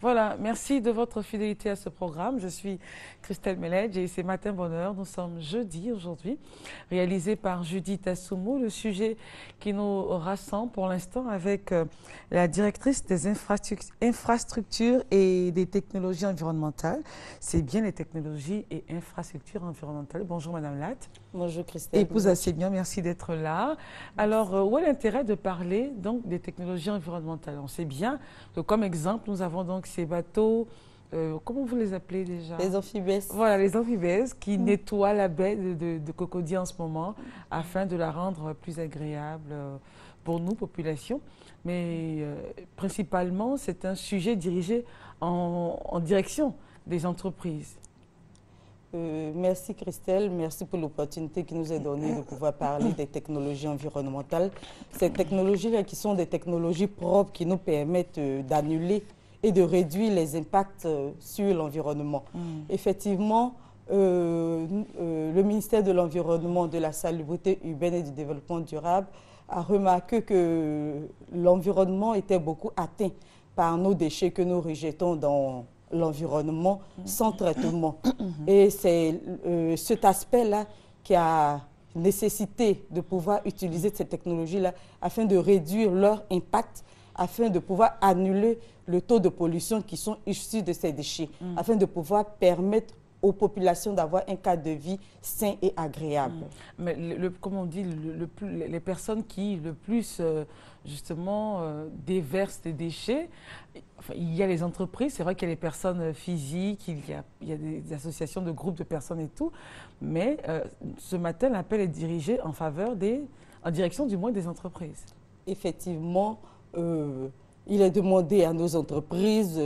Voilà, merci de votre fidélité à ce programme. Je suis Christelle Meledge et c'est Matin Bonheur. Nous sommes jeudi aujourd'hui, réalisé par Judith Assoumou. Le sujet qui nous rassemble pour l'instant avec la directrice des infrastructures et des technologies environnementales. C'est bien les technologies et infrastructures environnementales. Bonjour Madame Latte. Bonjour Christelle. Épouse assez bien, merci d'être là. Alors, où est l'intérêt de parler donc des technologies environnementales? On sait bien que comme exemple, nous avons donc ces bateaux, comment vous les appelez déjà? Les amphibès. Voilà, les amphibès qui nettoient la baie de Cocody en ce moment afin de la rendre plus agréable pour nous, population. Mais principalement, c'est un sujet dirigé en direction des entreprises. Merci Christelle, merci pour l'opportunité qui nous est donnée de pouvoir parler des technologies environnementales. Ces technologies-là qui sont des technologies propres qui nous permettent d'annuler et de réduire les impacts sur l'environnement. Effectivement, le ministère de l'Environnement, de la Salubrité urbaine et du Développement durable a remarqué que l'environnement était beaucoup atteint par nos déchets que nous rejetons dans l'environnement sans traitement. Et c'est cet aspect-là qui a nécessité de pouvoir utiliser cette technologie-là afin de réduire leur impact, afin de pouvoir annuler le taux de pollution qui sont issus de ces déchets, afin de pouvoir permettre aux populations d'avoir un cadre de vie sain et agréable. Mais comme on dit, les personnes qui le plus justement déversent des déchets, enfin, il y a les entreprises, c'est vrai qu'il y a les personnes physiques, il y a des associations de groupes de personnes et tout, mais ce matin, l'appel est dirigé en direction du moins des entreprises. Effectivement, il est demandé à nos entreprises,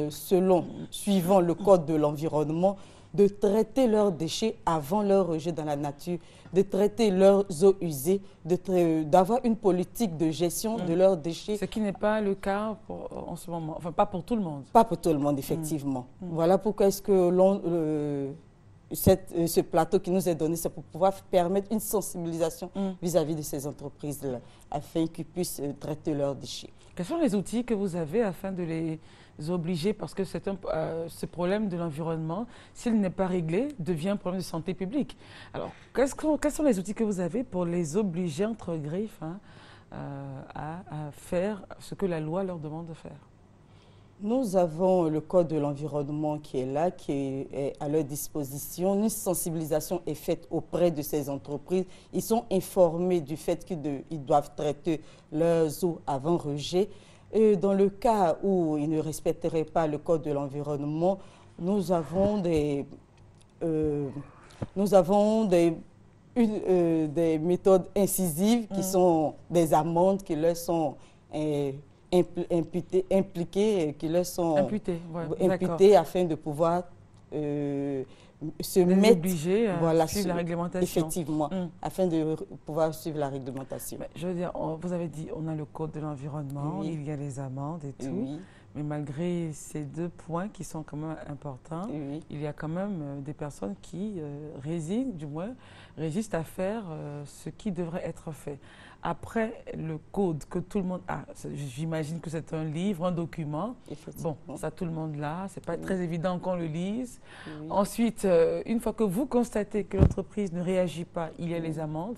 suivant le code de l'environnement, de traiter leurs déchets avant leur rejet dans la nature, de traiter leurs eaux usées, d'avoir une politique de gestion de leurs déchets. Ce qui n'est pas le cas en ce moment, enfin pas pour tout le monde. Pas pour tout le monde, effectivement. Voilà pourquoi est-ce que ce plateau qui nous est donné, c'est pour pouvoir permettre une sensibilisation vis-à-vis de ces entreprises-là, afin qu'ils puissent traiter leurs déchets. Quels sont les outils que vous avez afin de les obliger, parce que ce problème de l'environnement, s'il n'est pas réglé, devient un problème de santé publique. Alors, quels sont les outils que vous avez pour les obliger, entre griffes, à faire ce que la loi leur demande de faire? Nous avons le Code de l'environnement qui est là, qui est à leur disposition. Une sensibilisation est faite auprès de ces entreprises. Ils sont informés du fait qu'ils doivent traiter leurs eaux avant rejet. Et dans le cas où ils ne respecteraient pas le Code de l'environnement, nous avons des méthodes incisives qui sont des amendes qui leur sont impliquées, qui leur sont imputées afin de pouvoir se mettre obligés à suivre la réglementation. Effectivement, afin de pouvoir suivre la réglementation. Mais je veux dire, vous avez dit, on a le code de l'environnement, il y a les amendes et tout, mais malgré ces deux points qui sont quand même importants, il y a quand même des personnes qui résistent à faire ce qui devrait être fait. Après le code que tout le monde a, j'imagine que c'est un livre, un document. Bon, ça tout le monde l'a, c'est pas très évident qu'on le lise. Ensuite, une fois que vous constatez que l'entreprise ne réagit pas, il y a les amendes.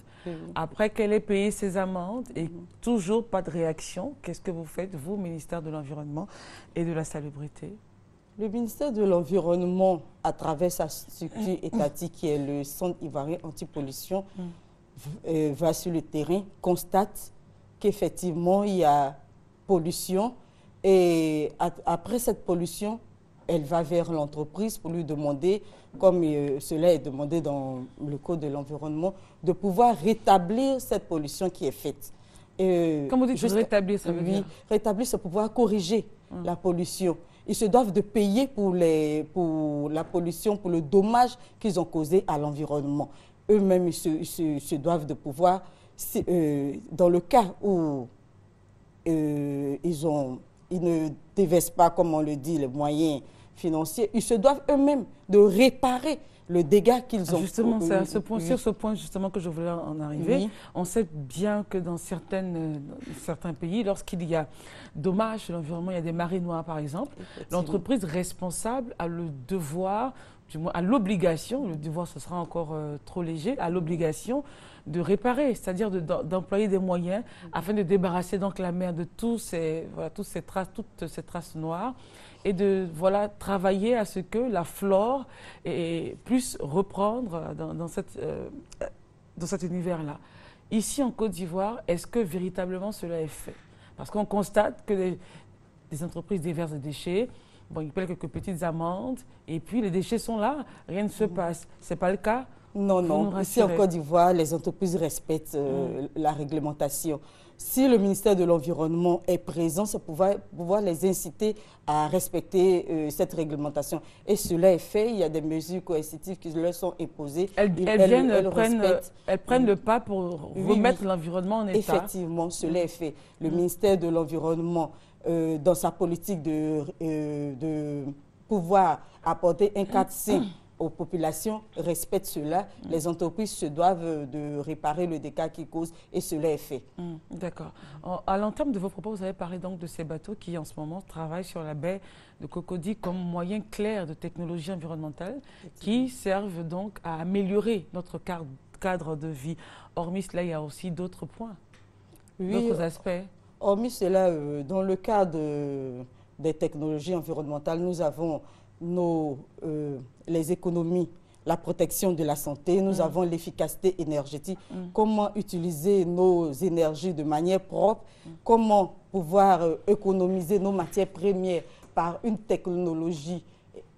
Après qu'elle ait payé ses amendes et toujours pas de réaction, qu'est-ce que vous faites, vous, ministère de l'Environnement et de la Salubrité? Le ministère de l'Environnement, à travers sa structure étatique qui est le Centre ivoirien anti-pollution, va sur le terrain, constate qu'effectivement il y a pollution et après cette pollution, elle va vers l'entreprise pour lui demander, comme cela est demandé dans le Code de l'environnement, de pouvoir rétablir cette pollution qui est faite. Comme vous dites, rétablir, ça veut dire? Rétablir, c'est pouvoir corriger la pollution. Ils se doivent de payer pour la pollution, pour le dommage qu'ils ont causé à l'environnement. Eux-mêmes, ils se doivent de pouvoir, dans le cas où ils ne déversent pas, comme on le dit, les moyens financiers, ils se doivent eux-mêmes de réparer le dégât qu'ils ont. Justement, c'est sur ce point justement que je voulais en arriver. Oui. On sait bien que dans certains pays, lorsqu'il y a dommage sur l'environnement, il y a des marées noires par exemple, l'entreprise responsable a le devoir, du moins à l'obligation, le devoir ce sera encore trop léger, à l'obligation de réparer, c'est-à-dire d'employer des moyens afin de débarrasser donc la mer de toutes ces traces noires et de travailler à ce que la flore puisse reprendre dans cet univers-là. Ici en Côte d'Ivoire, est-ce que véritablement cela est fait? Parce qu'on constate que des entreprises déversent des déchets, bon, ils paient quelques petites amendes et puis les déchets sont là, rien ne se passe. Ce n'est pas le cas? Non, non. Ici en Côte d'Ivoire, les entreprises respectent la réglementation. Si le ministère de l'Environnement est présent, c'est pouvoir les inciter à respecter cette réglementation. Et cela est fait. Il y a des mesures coercitives qui leur sont imposées. Elles prennent le pas pour remettre l'environnement en état. Effectivement, cela est fait. Le ministère de l'Environnement, dans sa politique de pouvoir apporter un cadre sain aux populations, respectent cela. Les entreprises se doivent de réparer le dégât qu'ils causent et cela est fait. D'accord. À l'entame de vos propos, vous avez parlé donc de ces bateaux qui en ce moment travaillent sur la baie de Cocody comme moyen clair de technologie environnementale qui servent donc à améliorer notre cadre de vie. Hormis cela, il y a aussi d'autres points, d'autres aspects. Hormis cela, dans le cadre des technologies environnementales, nous avons les économies, la protection de la santé, nous avons l'efficacité énergétique, comment utiliser nos énergies de manière propre, comment pouvoir économiser nos matières premières par une technologie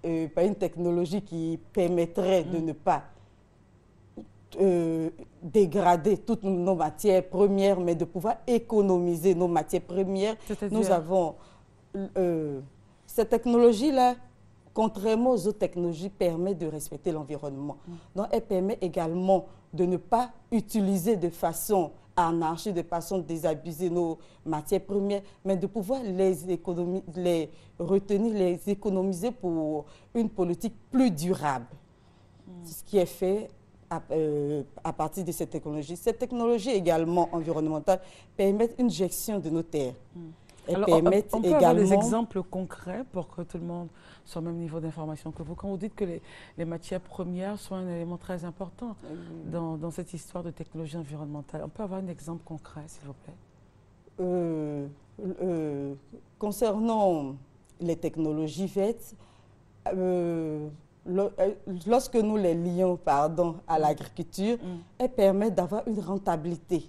qui permettrait de ne pas dégrader toutes nos matières premières, mais de pouvoir économiser nos matières premières. Nous avons cette technologie-là, contrairement aux autres technologies, permet de respecter l'environnement. Donc, elle permet également de ne pas utiliser de façon anarchique, de façon désabusée nos matières premières, mais de pouvoir les retenir, les économiser pour une politique plus durable. C'est ce qui est fait à partir de cette technologie. Cette technologie également environnementale permet une gestion de nos terres. Alors, on peut avoir des exemples concrets pour que tout le monde soit au même niveau d'information que vous. Quand vous dites que les matières premières sont un élément très important dans cette histoire de technologie environnementale, on peut avoir un exemple concret, s'il vous plaît? Concernant les technologies vertes, lorsque nous les lions à l'agriculture, elles permettent d'avoir une rentabilité.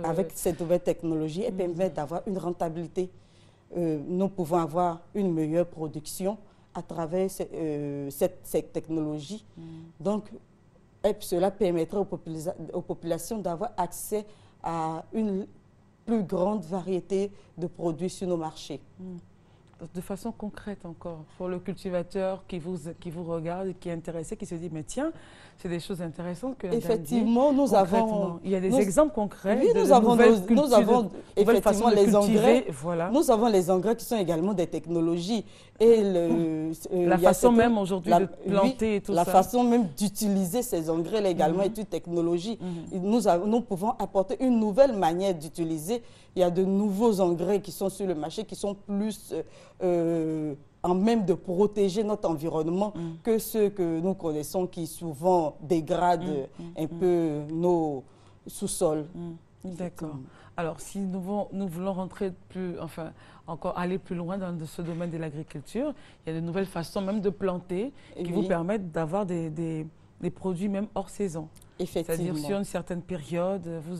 Avec cette nouvelle technologie, elle permet d'avoir une rentabilité. Nous pouvons avoir une meilleure production à travers cette technologie. Donc, cela permettrait aux populations d'avoir accès à une plus grande variété de produits sur nos marchés. De façon concrète encore, pour le cultivateur qui vous regarde et qui est intéressé, qui se dit, mais tiens, c'est des choses intéressantes que effectivement, nous avons... Il y a des exemples concrets nous avons effectivement les engrais. Voilà. Nous avons les engrais qui sont également des technologies. Et la façon même aujourd'hui de planter et tout ça. La façon même d'utiliser ces engrais également est une technologie. Nous pouvons apporter une nouvelle manière d'utiliser. Il y a de nouveaux engrais qui sont sur le marché, qui sont plus en même de protéger notre environnement que ceux que nous connaissons qui souvent dégradent un peu nos sous-sols. D'accord. Alors, si nous voulons rentrer encore aller plus loin dans ce domaine de l'agriculture, il y a de nouvelles façons même de planter qui vous permettent d'avoir des produits même hors saison. C'est-à-dire sur une certaine période, vous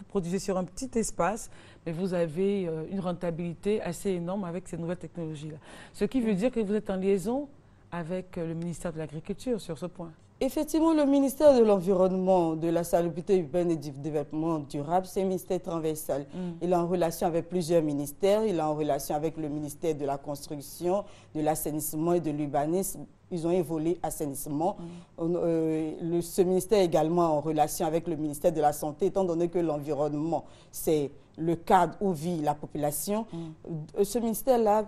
produisez sur un petit espace, mais vous avez une rentabilité assez énorme avec ces nouvelles technologies-là. Ce qui veut dire que vous êtes en liaison avec le ministère de l'Agriculture sur ce point. Effectivement, le ministère de l'Environnement, de la Salubrité urbaine et du Développement durable, c'est un ministère transversal. Il est en relation avec plusieurs ministères. Il est en relation avec le ministère de la Construction, de l'Assainissement et de l'Urbanisme. Ils ont évolué assainissement. Ce ministère est également en relation avec le ministère de la Santé, étant donné que l'environnement, c'est le cadre où vit la population. Ce ministère-là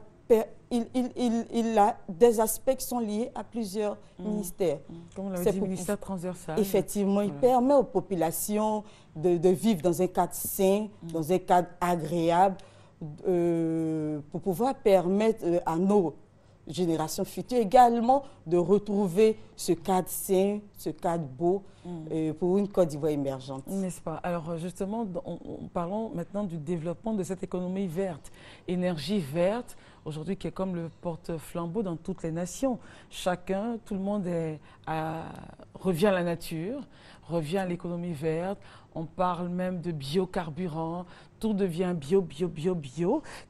il a des aspects qui sont liés à plusieurs ministères. Comme on l'avait dit, ministère transversal. Effectivement, il permet aux populations de vivre dans un cadre sain, dans un cadre agréable, pour pouvoir permettre à nos générations futures également de retrouver ce cadre sain, ce cadre beau pour une Côte d'Ivoire émergente. N'est-ce pas? Alors justement, parlons maintenant du développement de cette économie verte, énergie verte, aujourd'hui qui est comme le porte-flambeau dans toutes les nations. Chacun, tout le monde revient à la nature, revient à l'économie verte. On parle même de biocarburant, tout devient bio.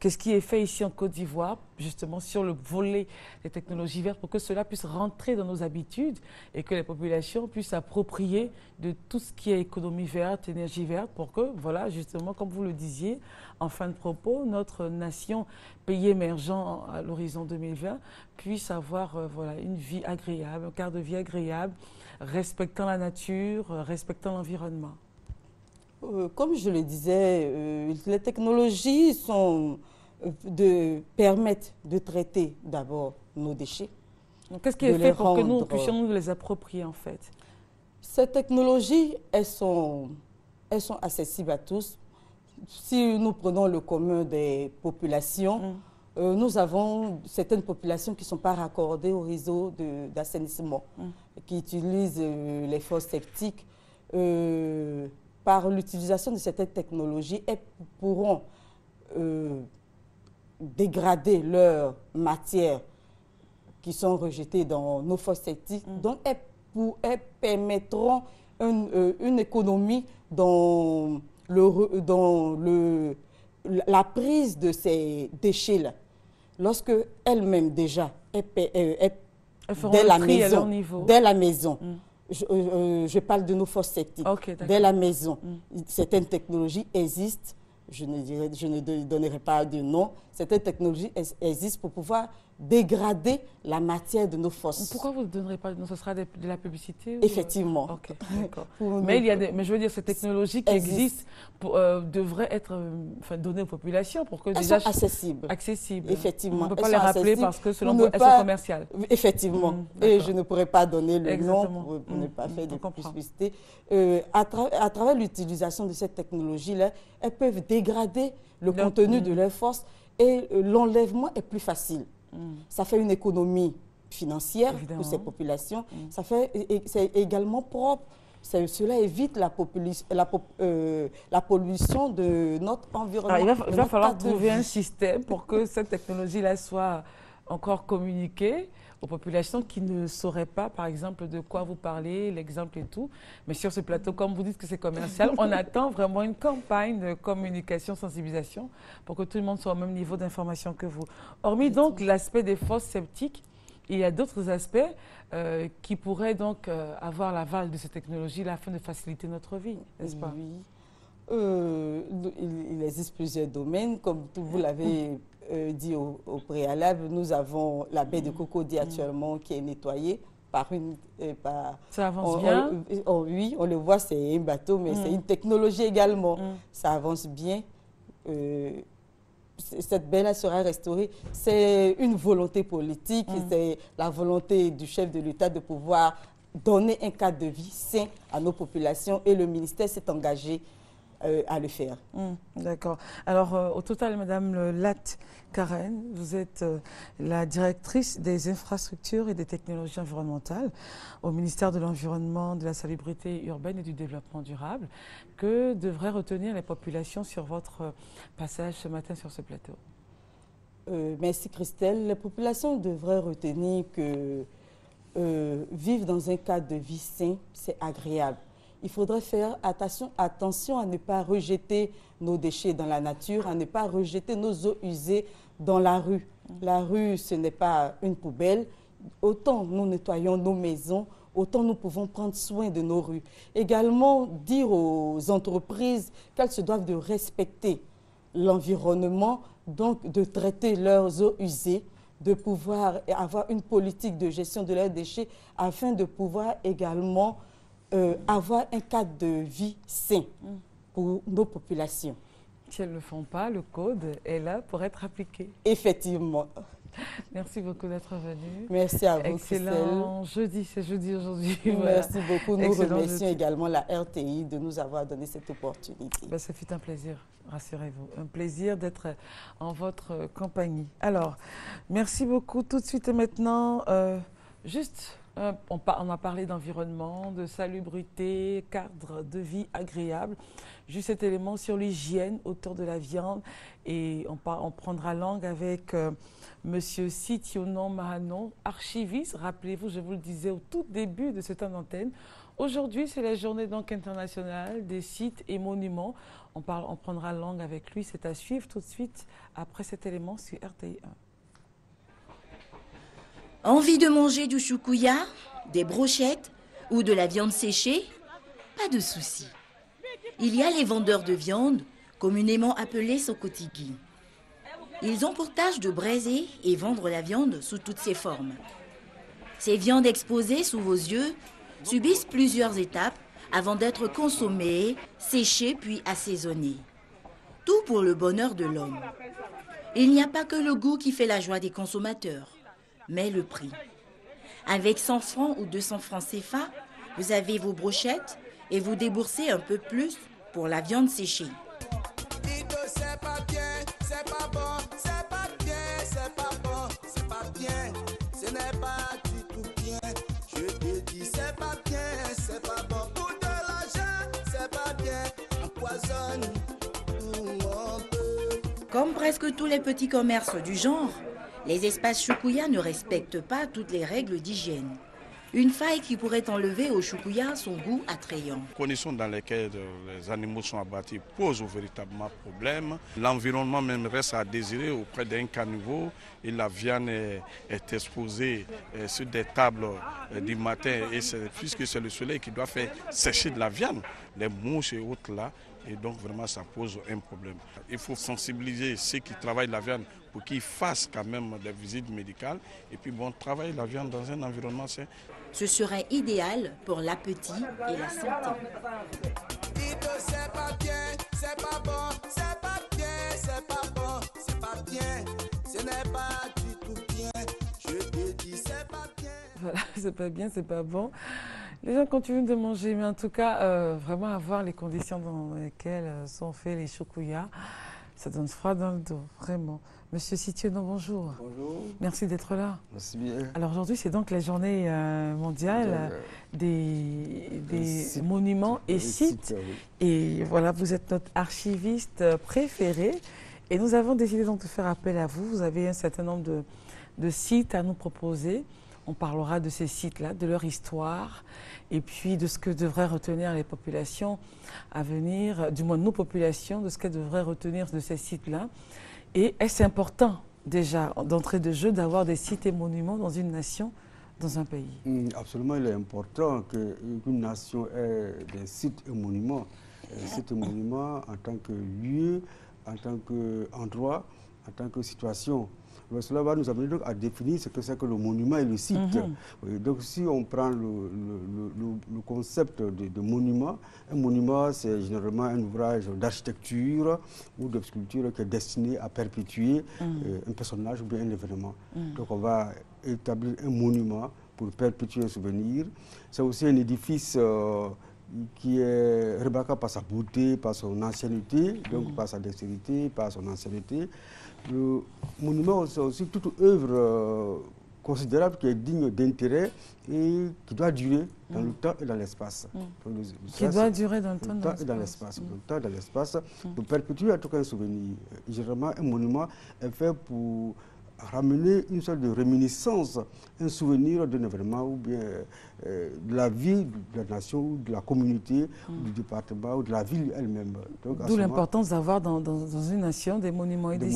Qu'est-ce qui est fait ici en Côte d'Ivoire, justement sur le volet des technologies vertes, pour que cela puisse rentrer dans nos habitudes et que les populations puissent s'approprier de tout ce qui est économie verte, énergie verte, pour que, voilà, justement, comme vous le disiez, en fin de propos, notre nation, pays émergent à l'horizon 2020, puisse avoir voilà, une vie agréable, un cadre de vie agréable, respectant la nature, respectant l'environnement. Comme je le disais, les technologies permettent de traiter d'abord nos déchets. Qu'est-ce qui est fait pour que nous puissions nous les approprier en fait? Ces technologies, elles sont accessibles à tous. Si nous prenons le commun des populations, nous avons certaines populations qui ne sont pas raccordées au réseau d'assainissement, qui utilisent les fosses septiques. Par l'utilisation de certaines technologies, elles pourront dégrader leurs matières qui sont rejetées dans nos fosses septiques. Donc, elles permettront une économie dans la prise de ces déchets-là. Lorsque elles-mêmes déjà, dès la maison, je parle de nos fosses septiques. Okay, dès la maison, certaines technologies existent. Je ne donnerai pas de nom. Certaines technologies existent pour pouvoir dégrader la matière de nos fosses. Pourquoi vous ne donnerez pas de nom? Ce sera de la publicité? Effectivement. Ok, d'accord. mais je veux dire, ces technologies qui existent devraient être données aux populations pour que elles soient accessibles. Effectivement. On ne peut pas les rappeler parce que selon vous, elles sont commerciales. Effectivement. Et je ne pourrais pas donner le nom pour ne pas faire de publicité. À travers l'utilisation de cette technologie-là, elles peuvent dégrader le contenu de leurs fosses et l'enlèvement est plus facile. Ça fait une économie financière pour ces populations. C'est également propre. Cela évite la pollution de notre environnement. Alors, il va falloir trouver un système pour que cette technologie-là soit encore communiquée aux populations qui ne sauraient pas, par exemple, de quoi vous parlez, l'exemple et tout. Mais sur ce plateau, comme vous dites que c'est commercial, on attend vraiment une campagne de communication, sensibilisation pour que tout le monde soit au même niveau d'information que vous. Hormis donc l'aspect des fosses septiques, il y a d'autres aspects qui pourraient donc avoir l'aval de ces technologies-là afin de faciliter notre vie, n'est-ce pas? Oui. Il existe plusieurs domaines, comme vous l'avez dit au préalable. Nous avons la baie de Cocody actuellement qui est nettoyée par une... Ça avance bien? Oui, on le voit, c'est un bateau, mais c'est une technologie également. Ça avance bien. Cette baie-là sera restaurée. C'est une volonté politique, c'est la volonté du chef de l'État de pouvoir donner un cadre de vie sain à nos populations et le ministère s'est engagé à le faire. D'accord. Alors, au total, Madame Latte Karen, vous êtes la directrice des infrastructures et des technologies environnementales au ministère de l'Environnement, de la Salubrité urbaine et du Développement durable. Que devraient retenir les populations sur votre passage ce matin sur ce plateau? Merci Christelle. Les populations devraient retenir que vivre dans un cadre de vie sain, c'est agréable. Il faudrait faire attention à ne pas rejeter nos déchets dans la nature, à ne pas rejeter nos eaux usées dans la rue. La rue, ce n'est pas une poubelle. Autant nous nettoyons nos maisons, autant nous pouvons prendre soin de nos rues. Également, dire aux entreprises qu'elles se doivent de respecter l'environnement, donc de traiter leurs eaux usées, de pouvoir avoir une politique de gestion de leurs déchets afin de pouvoir également avoir un cadre de vie sain pour nos populations. Si elles ne le font pas, le code est là pour être appliqué. Effectivement. Merci beaucoup d'être venu. Merci à vous, excellent jeudi, c'est jeudi aujourd'hui. Merci beaucoup. Nous excellent remercions également la RTI de nous avoir donné cette opportunité. Ben, ça fut un plaisir, rassurez-vous. Un plaisir d'être en votre compagnie. Alors, merci beaucoup. Tout de suite et maintenant, on a parlé d'environnement, de salubrité, cadre de vie agréable. Juste cet élément sur l'hygiène autour de la viande. Et on prendra langue avec Monsieur Sitionon Mahanon, archiviste. Rappelez-vous, je vous le disais au tout début de cette antenne. Aujourd'hui, c'est la journée donc internationale des sites et monuments. On prendra langue avec lui. C'est à suivre tout de suite après cet élément sur RTI 1. Envie de manger du choukouya, des brochettes ou de la viande séchée? Pas de souci. Il y a les vendeurs de viande, communément appelés sokotigui. Ils ont pour tâche de braiser et vendre la viande sous toutes ses formes. Ces viandes exposées sous vos yeux subissent plusieurs étapes avant d'être consommées, séchées puis assaisonnées. Tout pour le bonheur de l'homme. Il n'y a pas que le goût qui fait la joie des consommateurs, mais le prix. Avec 100 francs ou 200 francs CFA, vous avez vos brochettes et vous déboursez un peu plus pour la viande séchée. C'est pas bien, c'est pas bon, c'est pas bien, c'est pas bon, c'est pas bien, ce n'est pas du tout bien. Je te dis, c'est pas bien, c'est pas bon. Pour de l'argent, c'est pas bien, empoisonne tout un peu. Comme presque tous les petits commerces du genre, les espaces choukouya ne respectent pas toutes les règles d'hygiène. Une faille qui pourrait enlever au choukouya son goût attrayant. Les conditions dans lesquelles les animaux sont abattus posent véritablement problème. L'environnement même reste à désirer auprès d'un caniveau et la viande est exposée sur des tables du matin. Et puisque c'est le soleil qui doit faire sécher de la viande, les mouches et autres là, et donc vraiment ça pose un problème. Il faut sensibiliser ceux qui travaillent la viande pour qu'ils fassent quand même des visites médicales et puis bon, travailler la viande dans un environnement sain. Ce serait idéal pour l'appétit et la santé. C'est pas bien, c'est pas bon, c'est pas bien, c'est pas bon, c'est pas bien, ce n'est pas du tout bien. Je te dis, c'est pas bien. Voilà, c'est pas bien, c'est pas bon. Les gens continuent de manger, mais en tout cas, vraiment avoir les conditions dans lesquelles sont faits les choukouya, ça donne froid dans le dos, vraiment. Monsieur Sitionon, bonjour. Bonjour. Merci d'être là. Merci bien. Alors aujourd'hui, c'est donc la journée mondiale des monuments et sites. Oui. Et voilà, vous êtes notre archiviste préféré. Et nous avons décidé donc de faire appel à vous. Vous avez un certain nombre de sites à nous proposer. On parlera de ces sites-là, de leur histoire, et puis de ce que devraient retenir les populations à venir, du moins nos populations, de ce qu'elles devraient retenir de ces sites-là. Et est-ce important, déjà, d'entrée de jeu, d'avoir des sites et monuments dans une nation, dans un pays? Absolument, il est important qu'une nation ait des sites et monuments. Sites et monuments en tant que lieu, en tant qu'endroit, en tant que situation. Cela va nous amener donc à définir ce que c'est que le monument et le site. Oui, donc si on prend le concept de monument, un monument c'est généralement un ouvrage d'architecture ou de sculpture qui est destiné à perpétuer un personnage ou bien un événement. Donc on va établir un monument pour perpétuer un souvenir. C'est aussi un édifice qui est remarquable par sa beauté, par son ancienneté, donc par sa dextérité, par son ancienneté. Le monument, c'est aussi toute œuvre considérable qui est digne d'intérêt et qui doit durer dans le temps et dans l'espace. Qui doit durer dans le temps et dans l'espace. Le temps et dans l'espace, pour perpétuer en tout cas un souvenir. Généralement, un monument est fait pour ramener une sorte de réminiscence, un souvenir d'un événement ou bien de la vie de la nation, ou de la communauté, ou du département, ou de la ville elle-même. D'où l'importance d'avoir dans une nation des monuments et des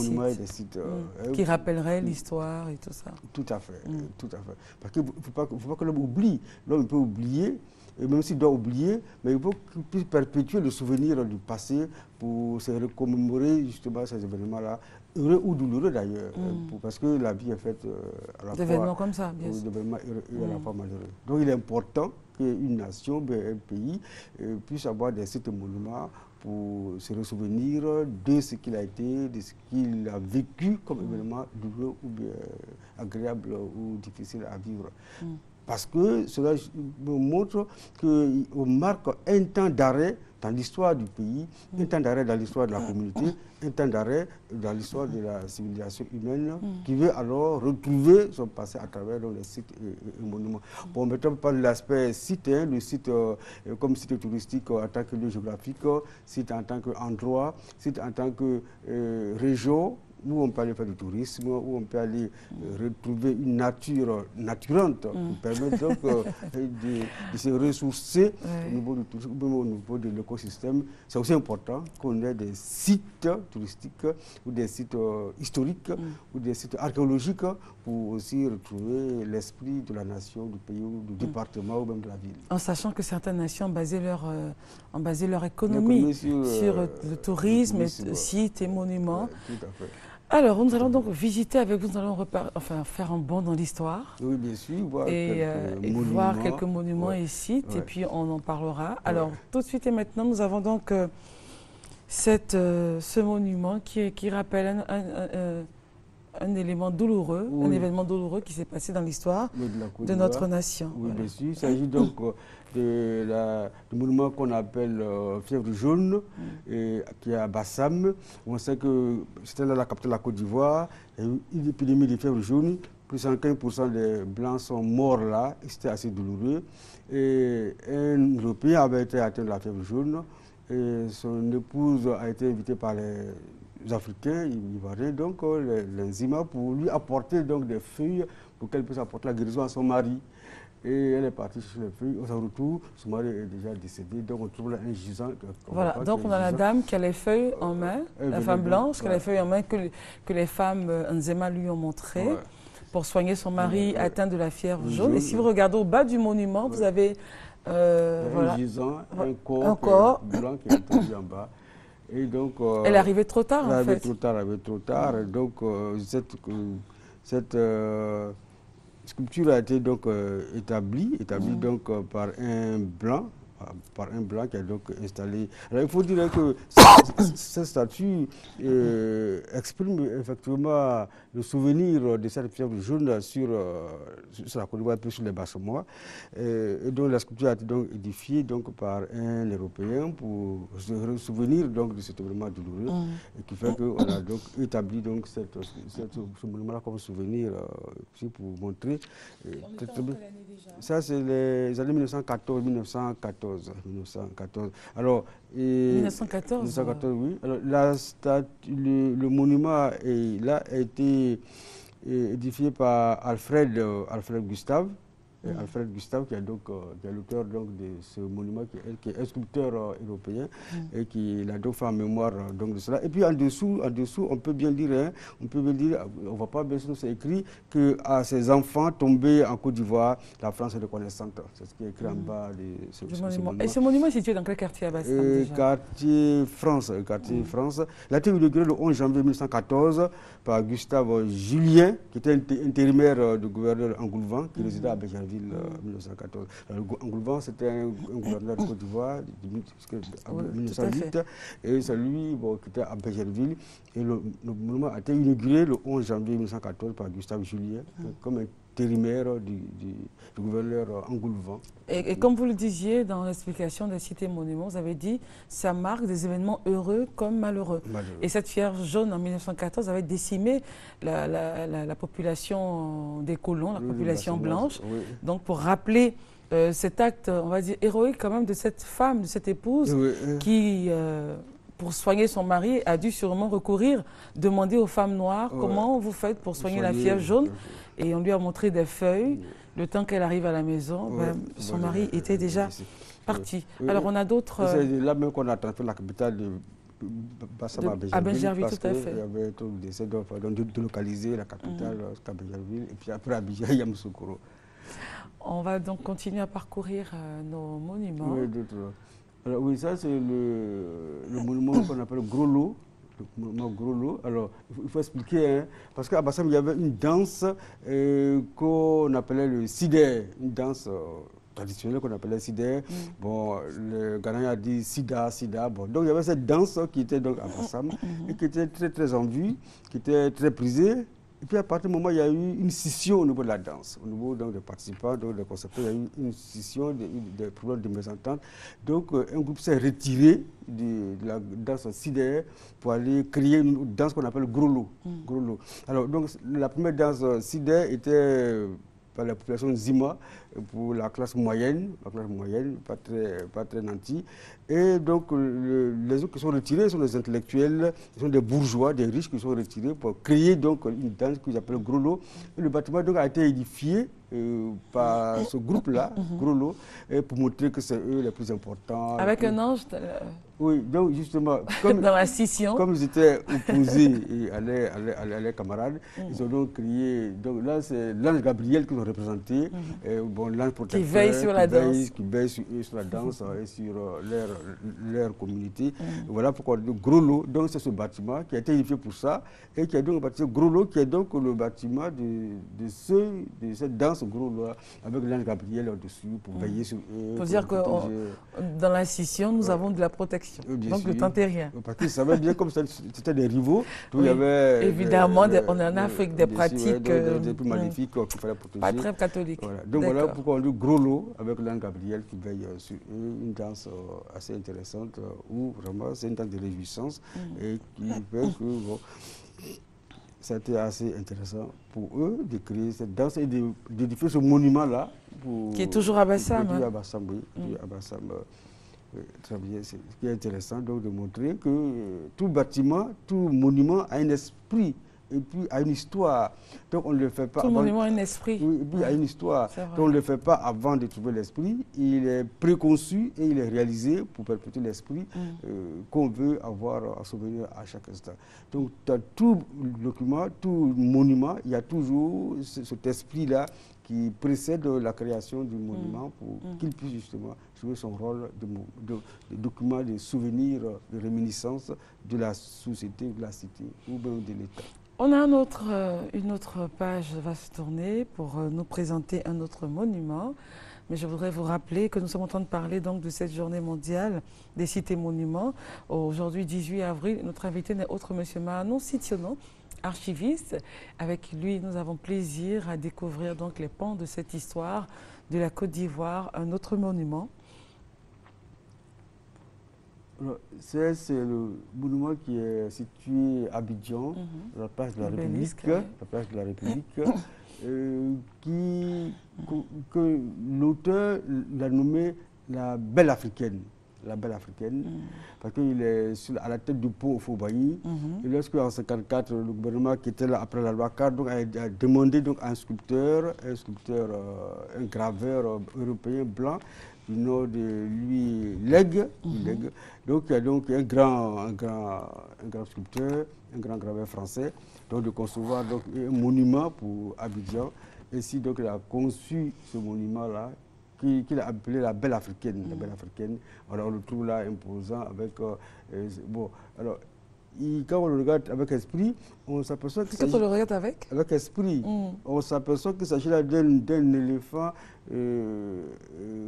sites qui rappelleraient l'histoire et tout ça. Tout à fait, tout à fait. Parce qu'il ne faut pas que l'homme oublie. L'homme peut oublier, et même s'il doit oublier, mais il faut qu'il puisse perpétuer le souvenir du passé pour se commémorer justement ces événements-là, heureux ou douloureux d'ailleurs, parce que la vie est faite à la fois d'événements comme ça, bien sûr, d'événements heureux et à la fois malheureux. Donc il est important qu'une nation, un pays puisse avoir des sites et monuments pour se ressouvenir de ce qu'il a été, de ce qu'il a vécu comme événement douloureux ou bien agréable ou difficile à vivre. Parce que cela me montre qu'on marque un temps d'arrêt dans l'histoire du pays, un temps d'arrêt dans l'histoire de la communauté, un temps d'arrêt dans l'histoire de la civilisation humaine, qui veut alors retrouver son passé à travers les sites et monuments. Bon, maintenant, par l'aspect site, le site comme site touristique en tant que lieu géographique, site en tant qu'endroit, site en tant que région, où on peut aller faire du tourisme, où on peut aller retrouver une nature naturante qui permet donc de se ressourcer au niveau du tourisme, au niveau de l'écosystème. C'est aussi important qu'on ait des sites touristiques ou des sites historiques ou des sites archéologiques pour aussi retrouver l'esprit de la nation, du pays, ou du département ou même de la ville. En sachant que certaines nations ont basé leur économie sur le tourisme, sites et monuments. Tout à fait. Alors, nous allons donc visiter avec vous, nous allons faire un bond dans l'histoire. Oui, bien sûr, voir quelques monuments et sites, et puis on en parlera. Alors, tout de suite et maintenant, nous avons donc ce monument qui rappelle un élément douloureux, un événement douloureux qui s'est passé dans l'histoire de notre nation. Oui, bien sûr, il s'agit donc du monument qu'on appelle fièvre jaune, qui est à Bassam. On sait que c'était là la capitale de la Côte d'Ivoire. Il y a eu une épidémie de fièvre jaune. Plus de 115% des Blancs sont morts là. C'était assez douloureux. Et un Européen avait été atteint de la fièvre jaune. Et son épouse a été invitée par les Africains, Ivoiriens, donc les Ima, pour lui apporter donc des feuilles pour qu'elle puisse apporter la guérison à son mari. Et elle est partie sur les feuilles. Au son retour, son mari est déjà décédé. Donc on trouve là un gisant. Voilà, donc on a la dame qui a les feuilles en main, la femme blanche qui a les feuilles en main que les femmes Nzema lui ont montrées pour soigner son mari atteint de la fièvre jaune. Et si vous regardez au bas du monument, vous avez un gisant, un corps blanc qui est tombé en bas. Et donc, elle est arrivée trop tard, en fait. Elle est arrivée trop tard. Donc, cette sculpture a été donc établie donc par un blanc. Qui a donc installé. Alors, il faut dire que cette statue exprime effectivement le souvenir de cette fièvre jaune sur la Côte d'Ivoire, sur les Bassamois. Et donc la sculpture a été donc édifiée donc, par un Européen pour se souvenir donc, de cet événement douloureux, et qui fait qu'on a donc établi donc, ce monument-là comme souvenir pour montrer. Ça, c'est les années 1914. Alors, 1914, oui. Alors, le monument a été édifié par Alfred Gustave. Alfred Gustave, qui est l'auteur de ce monument, qui est un sculpteur européen, et qui a donc fait en mémoire de cela. Et puis en dessous, on peut bien dire, on ne voit pas bien sûr, c'est écrit qu'à ces enfants tombés en Côte d'Ivoire, la France est reconnaissante. C'est ce qui est écrit en bas de ce monument. Et ce monument est situé dans quel quartier à Bassam Quartier France. Il a été inauguré le 11 janvier 1914 par Gustave Julien, qui était intérimaire du gouverneur Angoulvan, qui résidait à Béjarville. 1914. Angoulvan, c'était un gouverneur de Côte d'Ivoire en 1908, et c'est lui qui était à Béjarville. Et le monument a été inauguré le 11 janvier 1914 par Gustave Julien, comme intérimaire du gouverneur Angoulvan. Et comme vous le disiez dans l'explication des cités monuments, vous avez dit ça marque des événements heureux comme malheureux. Et cette fièvre jaune en 1914 avait décimé la population des colons, la population blanche. Oui. Donc pour rappeler cet acte, on va dire, héroïque quand même de cette femme, de cette épouse qui, pour soigner son mari, a dû sûrement demander aux femmes noires comment vous faites pour soigner la fièvre jaune. Et on lui a montré des feuilles. Le temps qu'elle arrive à la maison, son mari était déjà parti. Alors on a d'autres... C'est là même qu'on a transféré la capitale de Bassam à Béjarville, tout à fait. Il y avait tout l'essai de localiser la capitale à Béjarville, et puis après à Abidjan, Yamoussoukro. On va donc continuer à parcourir nos monuments. Alors, oui, ça c'est le monument qu'on appelle Gros Lot. Le monument Gros Lot. Alors, il faut expliquer, parce qu'à Bassam, il y avait une danse qu'on appelait le Sider, une danse traditionnelle qu'on appelait Sider. Bon, le Ghanais a dit Sida, Sida. Bon, donc il y avait cette danse qui était donc à Bassam et qui était très très en vue, qui était très prisée. Et puis à partir du moment où il y a eu une scission au niveau de la danse, au niveau donc, des participants, donc, des concepteurs, il y a eu une scission, des problèmes de mésentente. Donc un groupe s'est retiré de la danse Sider pour aller créer une danse qu'on appelle Grolo. Grolo. Alors donc la première danse Sider était par la population Zima pour la classe moyenne, pas très nantie. Et donc les autres qui sont retirés sont des intellectuels, sont des bourgeois, des riches qui sont retirés pour créer donc une danse qu'ils appellent Grolo. Et le bâtiment donc a été édifié par ce groupe-là, Grolo, pour montrer que c'est eux les plus importants. Avec un ange oui, donc justement, comme, dans la scission. Comme ils étaient opposés à leurs camarades, ils ont donc créé. Donc là, c'est l'ange Gabriel qu'ils ont représenté. Bon, l'ange protecteur. Qui veille sur la danse. Qui veille sur la danse et sur leur communauté. Voilà pourquoi le Grolo, donc c'est ce bâtiment qui a été édifié pour ça. Et qui a donc bâti Grolo, qui est donc le bâtiment de cette danse Grolo, avec l'ange Gabriel au-dessus pour veiller sur eux. Pour dire que dans la scission, nous avons de la protection. Donc ne tentez rien. Parce qu'ils savaient bien comme c'était des rivaux. Il y avait évidemment, on est en Afrique des pratiques des plus maléfiques qu'il fallait protéger. Pas très catholiques. Voilà. Donc voilà pourquoi on dit Grolo avec l'ange Gabriel qui veille sur eux, une danse assez intéressante où vraiment c'est une danse de réjouissance et qui fait que bon, ça a été assez intéressant pour eux de créer cette danse et d'édifier ce monument-là. Qui est toujours à Bassam. Qui est à Bassam, oui. Qui est à Bassam. Très bien. Ce qui est intéressant donc de montrer que tout bâtiment, tout monument a un esprit et puis a une histoire. Donc on ne le fait pas. Tout monument a un esprit. Oui, et puis a une histoire. Donc on ne le fait pas avant de trouver l'esprit. Il est préconçu et il est réalisé pour perpétuer l'esprit qu'on veut avoir à souvenir à chaque instant. Donc dans tout document, tout monument, il y a toujours cet esprit-là qui précède la création du monument pour qu'il puisse justement jouer son rôle de document, de souvenir, de réminiscence de la société, de la cité ou même de l'État. On a une autre page va se tourner pour nous présenter un autre monument. Mais je voudrais vous rappeler que nous sommes en train de parler donc de cette journée mondiale des cités monuments. Aujourd'hui, 18 avril, notre invité n'est autre M. Mahanon Sitiono, archiviste. Avec lui, nous avons plaisir à découvrir donc les pans de cette histoire de la Côte d'Ivoire, un autre monument. C'est le monument qui est situé à Abidjan, la place de la République, que l'auteur l'a nommé la Belle Africaine. La Belle Africaine, parce qu'il est à la tête du pont au Faubourg. Et lorsque, en 1954, le gouvernement qui était là après la loi Cadre donc, a demandé donc, à un sculpteur, un graveur européen blanc, du nom de lui Leg. Donc il y a donc un grand sculpteur, un grand graveur français, donc de concevoir donc, un monument pour Abidjan. Et si donc il a conçu ce monument-là, qu'il a appelé la Belle Africaine. La Belle Africaine. Alors on le trouve là imposant avec... bon, alors, quand on le regarde avec esprit, on s'aperçoit que... Quand on le regarde avec esprit, on s'aperçoit qu'il s'agit là d'un éléphant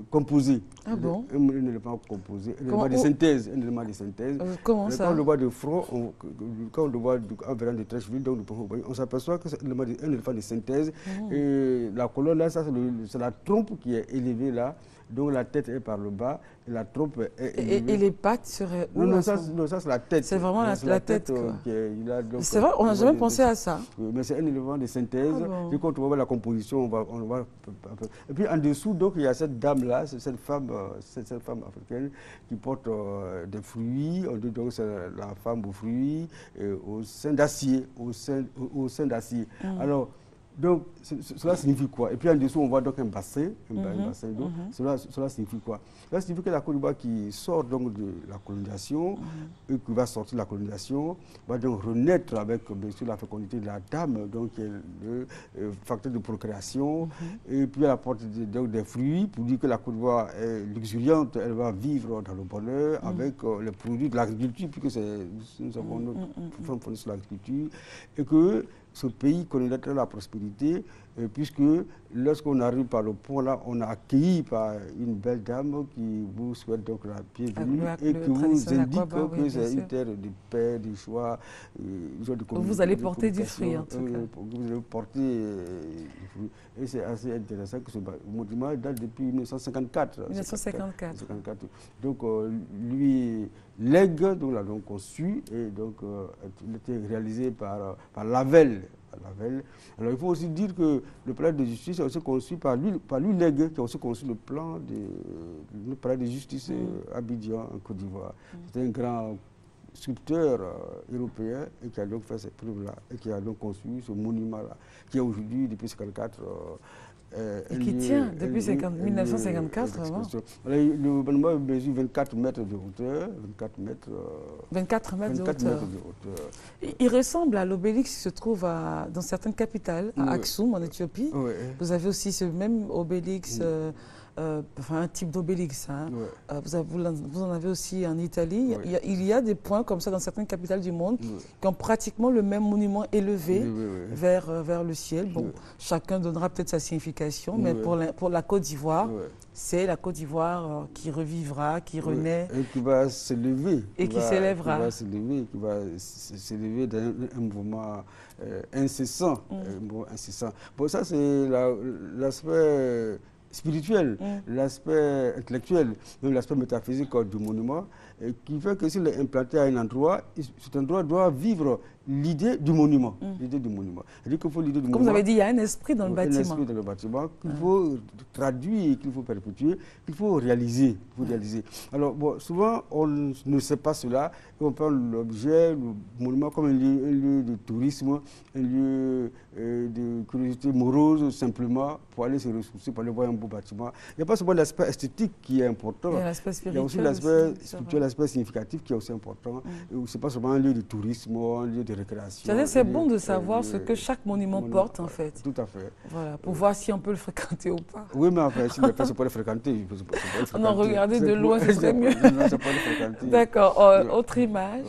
composé. Ah bon? Un éléphant composé, un élément de synthèse. Comment ça? Quand on le voit de front, quand on le voit en verran de Trècheville, donc on s'aperçoit que c'est un éléphant de synthèse. Et la colonne là, c'est la trompe qui est élevée là. Donc la tête est par le bas et la trompe est élevée. Et les pattes seraient où? Non, ça c'est la tête. C'est vraiment la tête. C'est vrai, on n'a jamais pensé à ça. Mais c'est un élément de synthèse. Et quand on voit la composition, on va. Et puis en dessous, donc il y a cette dame-là, cette femme africaine qui porte des fruits. On dit donc c'est la femme aux fruits, au sein d'acier. Alors, donc, cela signifie quoi? Et puis en dessous, on voit donc un bassin d'eau. Cela signifie quoi? Cela signifie que la Côte d'Ivoire qui sort donc de la colonisation et qui va sortir de la colonisation va donc renaître avec bien sûr la fécondité de la dame, donc qui est le facteur de procréation. Et puis elle apporte donc des fruits pour dire que la Côte d'Ivoire est luxuriante, elle va vivre dans le bonheur avec les produits de l'agriculture, puisque nous avons notre fonds sur l'agriculture, et que ce pays connaîtra la prospérité, puisque lorsqu'on arrive par le pont là, on est accueilli par une belle dame qui vous souhaite donc la bienvenue et qui vous indique que c'est une terre de paix, de joie, de communication. Vous allez porter du fruit en tout cas. Vous allez porter du fruit. Et c'est assez intéressant que ce monument date depuis 1954. 1954. Donc lui lègue, donc l'a donc conçu et donc il était réalisé par Lavelle. Alors il faut aussi dire que le palais de justice est aussi conçu par lui Lègue, qui a aussi conçu le plan du palais de justice à Abidjan, en Côte d'Ivoire. C'est un grand sculpteur européen et qui a donc fait ces preuves-là et qui a donc conçu ce monument-là, qui est aujourd'hui, depuis 1954, et qui tient depuis 1954, vraiment. Le monument mesure 24 mètres de hauteur. 24 mètres de hauteur. Il ressemble à l'obélix qui se trouve dans certaines capitales, à Aksum, en Éthiopie. Oui. Vous avez aussi ce même obélix, enfin un type d'obélix. Hein. Vous en avez aussi en Italie. Il y a des points comme ça dans certaines capitales du monde qui ont pratiquement le même monument élevé vers le ciel. Bon, chacun donnera peut-être sa signification, mais pour la Côte d'Ivoire, c'est la Côte d'Ivoire qui revivra, qui renaît. Et qui va s'élever. Et qui s'élèvera. Qui va s'élever dans un mouvement incessant. Bon, ça c'est l'aspect spirituel, l'aspect intellectuel, même l'aspect métaphysique du monument, qui fait que s'il est implanté à un endroit, cet endroit doit vivre l'idée du monument. L'idée du monument. Comme vous avez dit, il y a un esprit dans le bâtiment. Un esprit dans le bâtiment qu'il faut traduire, qu'il faut perpétuer, qu'il faut réaliser. Alors, bon, souvent, on ne sait pas cela, et on prend l'objet, le monument, comme un lieu de tourisme, un lieu de curiosité morose, simplement, pour aller se ressourcer, pour aller voir un beau bâtiment. Il n'y a pas seulement l'aspect esthétique qui est important, il y a aussi l'aspect spirituel, l'aspect significatif qui est aussi important. Ce n'est pas seulement un lieu de tourisme, un lieu de récréation. C'est bon de savoir ce que chaque monument porte, en fait. Tout à fait. Voilà, pour voir si on peut le fréquenter ou pas. Oui, mais enfin, si les personnes peuvent le fréquenter, non, regardez de loin, ce serait mieux. D'accord. Autre image.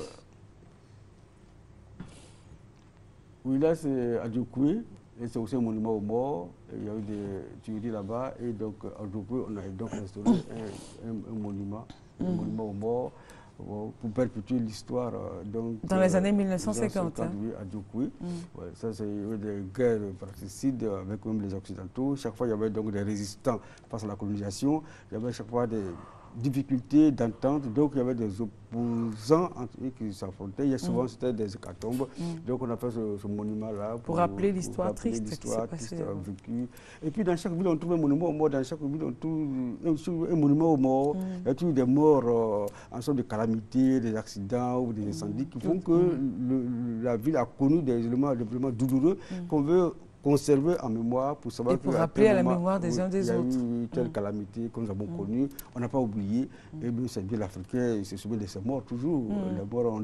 Oui, là, c'est à Djokoué. Et c'est aussi un monument aux morts. Il y a eu des tueries là-bas. Et donc, à Djokoué, on a donc instauré un monument aux morts. Pour perpétuer l'histoire. Dans les années 1950. Oui, à Djokoué. Ça, c'est des guerres fratricides avec même les Occidentaux. Chaque fois, il y avait donc des résistants face à la colonisation. Il y avait chaque fois des difficultés d'entente. Donc, il y avait des opposants entre eux qui s'affrontaient. Il y a souvent, c'était des hécatombes. Donc, on a fait ce monument-là. Pour rappeler l'histoire triste qui s'est passée. Vécue. Et puis, dans chaque ville, on trouve un monument aux morts. Dans chaque ville, on trouve un monument aux morts. Il y a toujours des morts en sorte de calamités, des accidents ou des incendies qui font que la ville a connu des éléments douloureux qu'on veut conserver en mémoire pour savoir et pour rappeler à la mémoire des uns des autres. Il y a eu telle calamité que nous avons connue, on n'a pas oublié. Et bien, cette ville africaine, il se souvient de ses morts toujours. Les morts,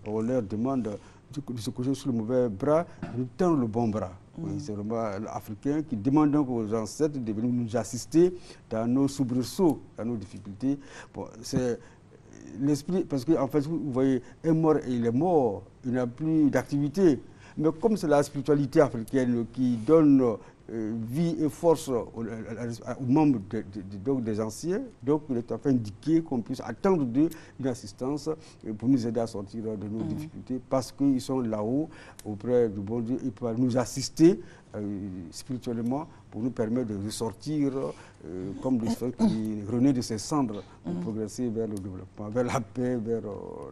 on leur demande de se coucher sur le mauvais bras, de tendre le bon bras. C'est vraiment l'Africain qui demande donc aux ancêtres de venir nous assister dans nos soubresauts, dans nos difficultés. Bon, c'est l'esprit, parce qu'en fait, vous voyez, un mort, il est mort, il n'a plus d'activité. Mais comme c'est la spiritualité africaine qui donne vie et force aux membres des anciens, donc il est enfin indiqué qu'on puisse attendre d'eux une assistance pour nous aider à sortir de nos difficultés, parce qu'ils sont là-haut, auprès du bon Dieu, ils peuvent nous assister spirituellement pour nous permettre de ressortir comme des sphères qui renaissent de ses cendres, pour progresser vers le développement, vers la paix, vers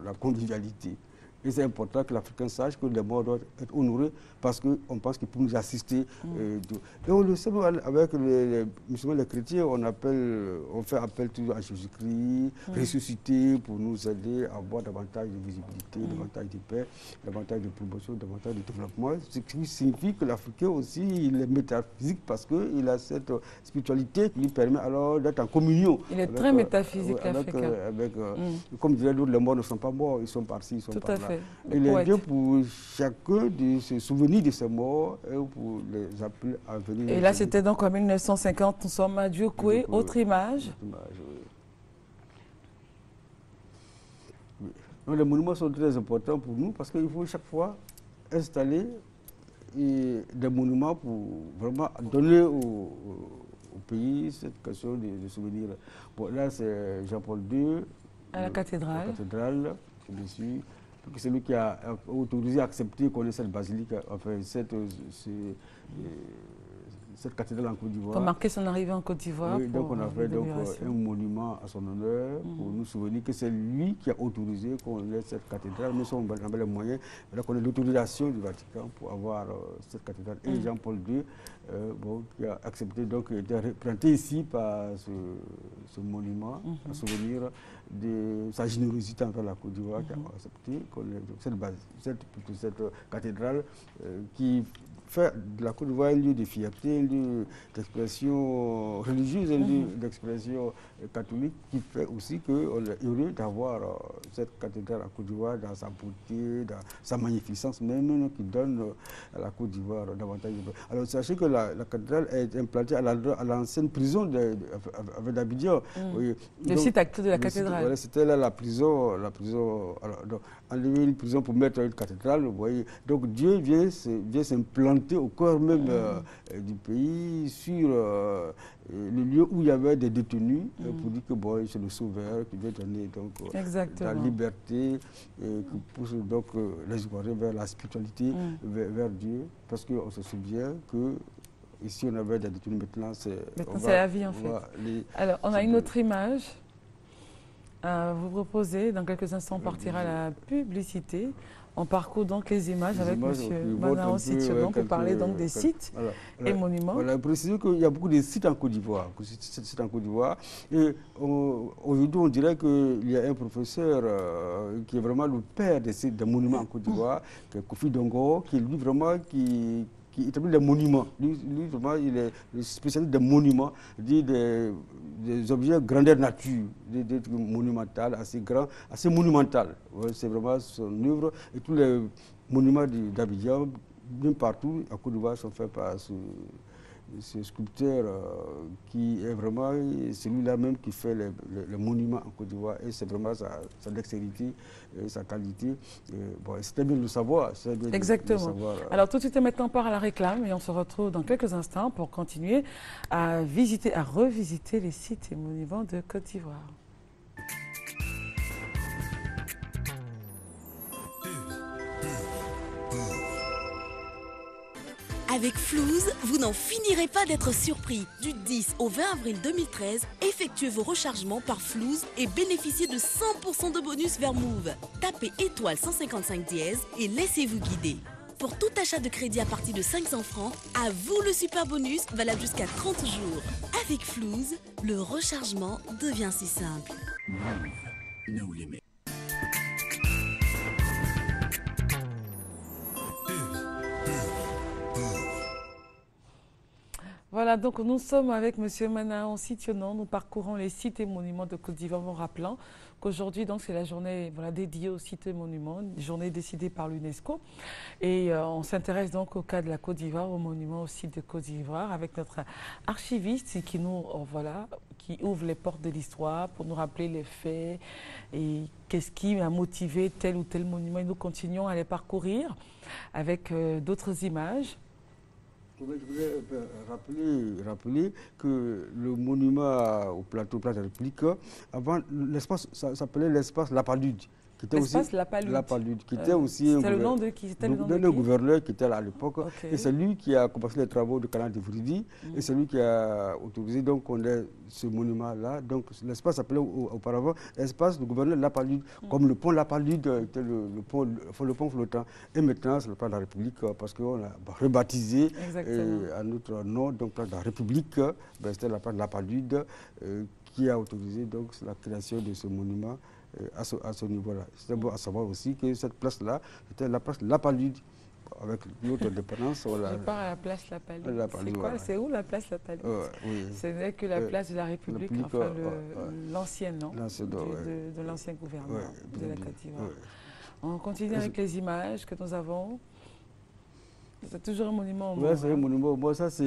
la convivialité. Et c'est important que l'Africain sache que les morts doivent être honorés parce qu'on pense qu'ils peuvent nous assister. Et on le sait avec les musulmans, les chrétiens, on fait appel toujours à Jésus-Christ, ressuscité pour nous aider à avoir davantage de visibilité, davantage de paix, davantage de promotion, davantage de développement. Ce qui signifie que l'Africain aussi, il est métaphysique parce qu'il a cette spiritualité qui lui permet alors d'être en communion. Il est très métaphysique, l'Africain. Comme dirait l'autre, les morts ne sont pas morts, ils sont par-ci, ils sont par-là. Il est bien pour chacun de se souvenir de ces morts et pour les appeler à venir. Et là, c'était donc en 1950, nous sommes à Djokoué. Autre image. Donc, les monuments sont très importants pour nous parce qu'il faut chaque fois installer des monuments pour vraiment donner au pays cette question de souvenirs. Bon, là, c'est Jean-Paul II. À la cathédrale. La cathédrale, dessus. C'est lui qui a autorisé, accepté qu'on ait cette basilique, enfin, cette cathédrale en Côte d'Ivoire. Pour marquer son arrivée en Côte d'Ivoire. Oui, donc on a fait donc, un monument à son honneur pour nous souvenir que c'est lui qui a autorisé qu'on ait cette cathédrale. Nous sommes dans les moyens, donc on a l'autorisation du Vatican pour avoir cette cathédrale. Et Jean-Paul II, qui a accepté, donc été représenté ici par ce monument, à souvenir de sa générosité envers la Côte d'Ivoire, qui a accepté qu'on ait cette cathédrale qui fait de la Côte d'Ivoire un lieu de fierté, un lieu d'expression religieuse, un lieu d'expression catholique, qui fait aussi qu'on est heureux d'avoir cette cathédrale à Côte d'Ivoire dans sa beauté, dans sa magnificence même, qui donne à la Côte d'Ivoire davantage. Alors sachez que la cathédrale est implantée à l'ancienne prison d'Abidjan. Le site actuel de la cathédrale. Voilà, c'était là la prison. Enlever une prison pour mettre une cathédrale, vous voyez. Donc Dieu vient s'implanter au cœur même du pays, sur le lieu où il y avait des détenus, pour dire que c'est le Sauveur qui vient donner donc, la liberté, qui pousse donc les Ivoiriens vers la spiritualité, vers Dieu, parce qu'on se souvient que ici on avait des détenus, maintenant c'est la vie en fait. Alors on a une autre image à vous proposer. Dans quelques instants, on partira à la publicité. On parcourt donc les images avec M. Manao Sitionon pour parler donc des sites et monuments. Voilà, préciser qu'il y a beaucoup de sites en Côte d'Ivoire. Et aujourd'hui, on dirait qu'il y a un professeur qui est vraiment le père des sites, des monuments en Côte d'Ivoire, qui est Kofi Dongo, qui lui vraiment qui établit des monuments. Lui, vraiment, il est le spécialiste des monuments, des objets grandeur nature, des trucs monumentaux, assez grands, assez monumentaux. Ouais, c'est vraiment son œuvre. Et tous les monuments d'Abidjan, même partout, à Côte d'Ivoire, sont faits par ce sculpteur qui est vraiment celui-là même qui fait les monuments en Côte d'Ivoire. Et c'est vraiment sa dextérité, sa qualité. C'était bien de le savoir. Exactement. Alors tout de suite, maintenant, on part à la réclame et on se retrouve dans quelques instants pour continuer à revisiter les sites et monuments de Côte d'Ivoire. Avec Flouze, vous n'en finirez pas d'être surpris. Du 10 au 20 avril 2013, effectuez vos rechargements par Flouze et bénéficiez de 100% de bonus vers Move. Tapez étoile 155 dièse et laissez-vous guider. Pour tout achat de crédit à partir de 500 francs, à vous le super bonus valable jusqu'à 30 jours. Avec Flouze, le rechargement devient si simple. No limit. Voilà, donc nous sommes avec M. Manao Sitionon. Nous parcourons les sites et monuments de Côte d'Ivoire en rappelant qu'aujourd'hui, c'est la journée dédiée aux sites et monuments, une journée décidée par l'UNESCO. Et on s'intéresse donc au cas de la Côte d'Ivoire, aux monuments, aux sites de Côte d'Ivoire, avec notre archiviste qui nous, qui ouvre les portes de l'histoire pour nous rappeler les faits et qu'est-ce qui a motivé tel ou tel monument. Et nous continuons à les parcourir avec d'autres images. Je voudrais rappeler que le monument au plateau Place de la République, avant, l'espace s'appelait l'espace La Palude. L'espace La Palude. Qui était aussi le nom de qui? Le gouverneur qui était là à l'époque. Okay. Et c'est lui qui a commencé les travaux du canal de Vridi. Et c'est lui qui a autorisé donc qu'on ait ce monument-là. Donc l'espace s'appelait auparavant l'espace du gouverneur La Palude. Comme le pont La Palude était le pont flottant. Et maintenant, c'est le Place de la République parce qu'on a rebaptisé à notre nom, donc Place de la République. C'était la Place de La Palude qui a autorisé donc la création de ce monument. À ce niveau-là. C'est bon à savoir aussi que cette place-là, c'était la place La Palude, avec notre indépendance. Voilà. Je pars à la place La Palude. C'est quoi? C'est où la place La Palude? Ce n'est que la place de la République, enfin l'ancienne, non? De l'ancien gouvernement de la Côte d'Ivoire. On continue avec les images que nous avons. C'est toujours un monument au Oui, mort. c'est un monument. Bon, ça, c'est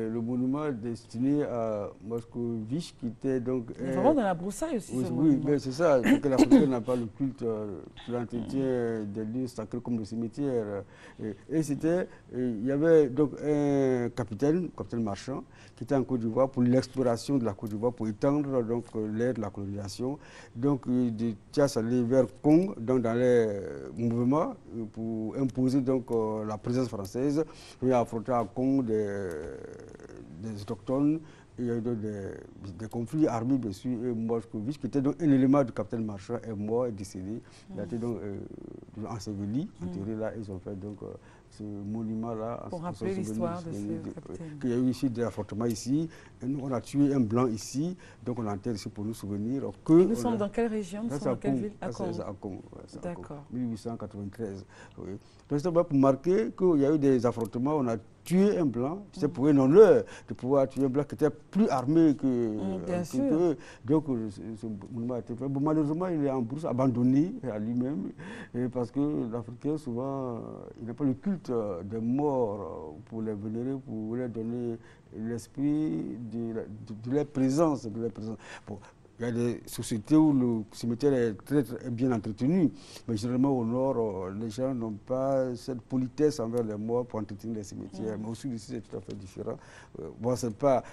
le monument destiné à Moscovitch, qui était donc... Vraiment dans la broussaille aussi, oui, ce oui, monument. mais c'est ça, c'est que l'Afrique n'a pas le culte, l'entretien des lieux sacrés comme le cimetière. Et c'était, il y avait donc un capitaine marchand, qui était en Côte d'Ivoire pour l'exploration de la Côte d'Ivoire, pour étendre donc l'ère de la colonisation. Donc, de Thias allait vers Kong, donc dans les mouvements, pour imposer donc la présence française. Il a affronté à Kong des autochtones. Il y a eu des conflits armés, bien sûr, et Moscovitch, qui était donc un élément du capitaine marchand, est mort, est décédé. Il a été donc enseveli, enterré là, ils ont fait donc ce monument-là. Pour rappeler l'histoire de ce capitaine. Il y a eu ici des affrontements ici, et nous on a tué un blanc ici, donc on enterre ici pour nous souvenir. Nous sommes dans quelle région? Nous sommes dans quelle ville? À Kong. D'accord. 1893. Oui. Donc c'est pour marquer qu'il y a eu des affrontements, on a tué un blanc, c'est pour un honneur de pouvoir tuer un blanc qui était plus armé que eux. Donc ce monument a été fait. Bon, malheureusement, il est en brousse, abandonné à lui-même, parce que l'Africain, souvent, il n'a pas le culte des morts pour les vénérer, pour leur donner l'esprit de leur présence. Bon, il y a des sociétés où le cimetière est très bien entretenu, mais généralement au nord, les gens n'ont pas cette politesse envers les morts pour entretenir les cimetières. Mais au sud ici, c'est tout à fait différent. Bon, c'est pas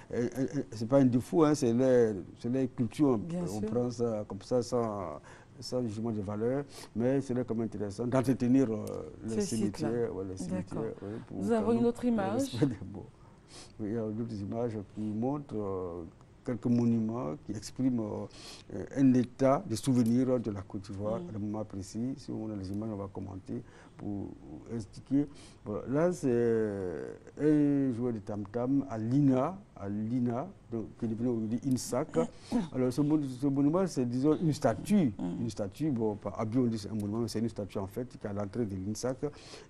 un défaut, hein, c'est les cultures. On prend ça comme ça sans jugement de valeur, mais c'est quand même intéressant d'entretenir les cimetières. Nous avons une autre image. Il y a d'autres images qui montrent quelques monuments qui expriment un état de souvenir de la Côte d'Ivoire à un moment précis. Si on a les images, on va commenter pour indiquer. Bon, là, c'est un joueur de tam-tam à l'INA, qui est devenu aujourd'hui INSAC. Alors, ce monument, c'est, disons, une statue. Une statue, bon, à Bio, on dit c'est un monument, mais c'est une statue, en fait, qui est à l'entrée de l'INSAC.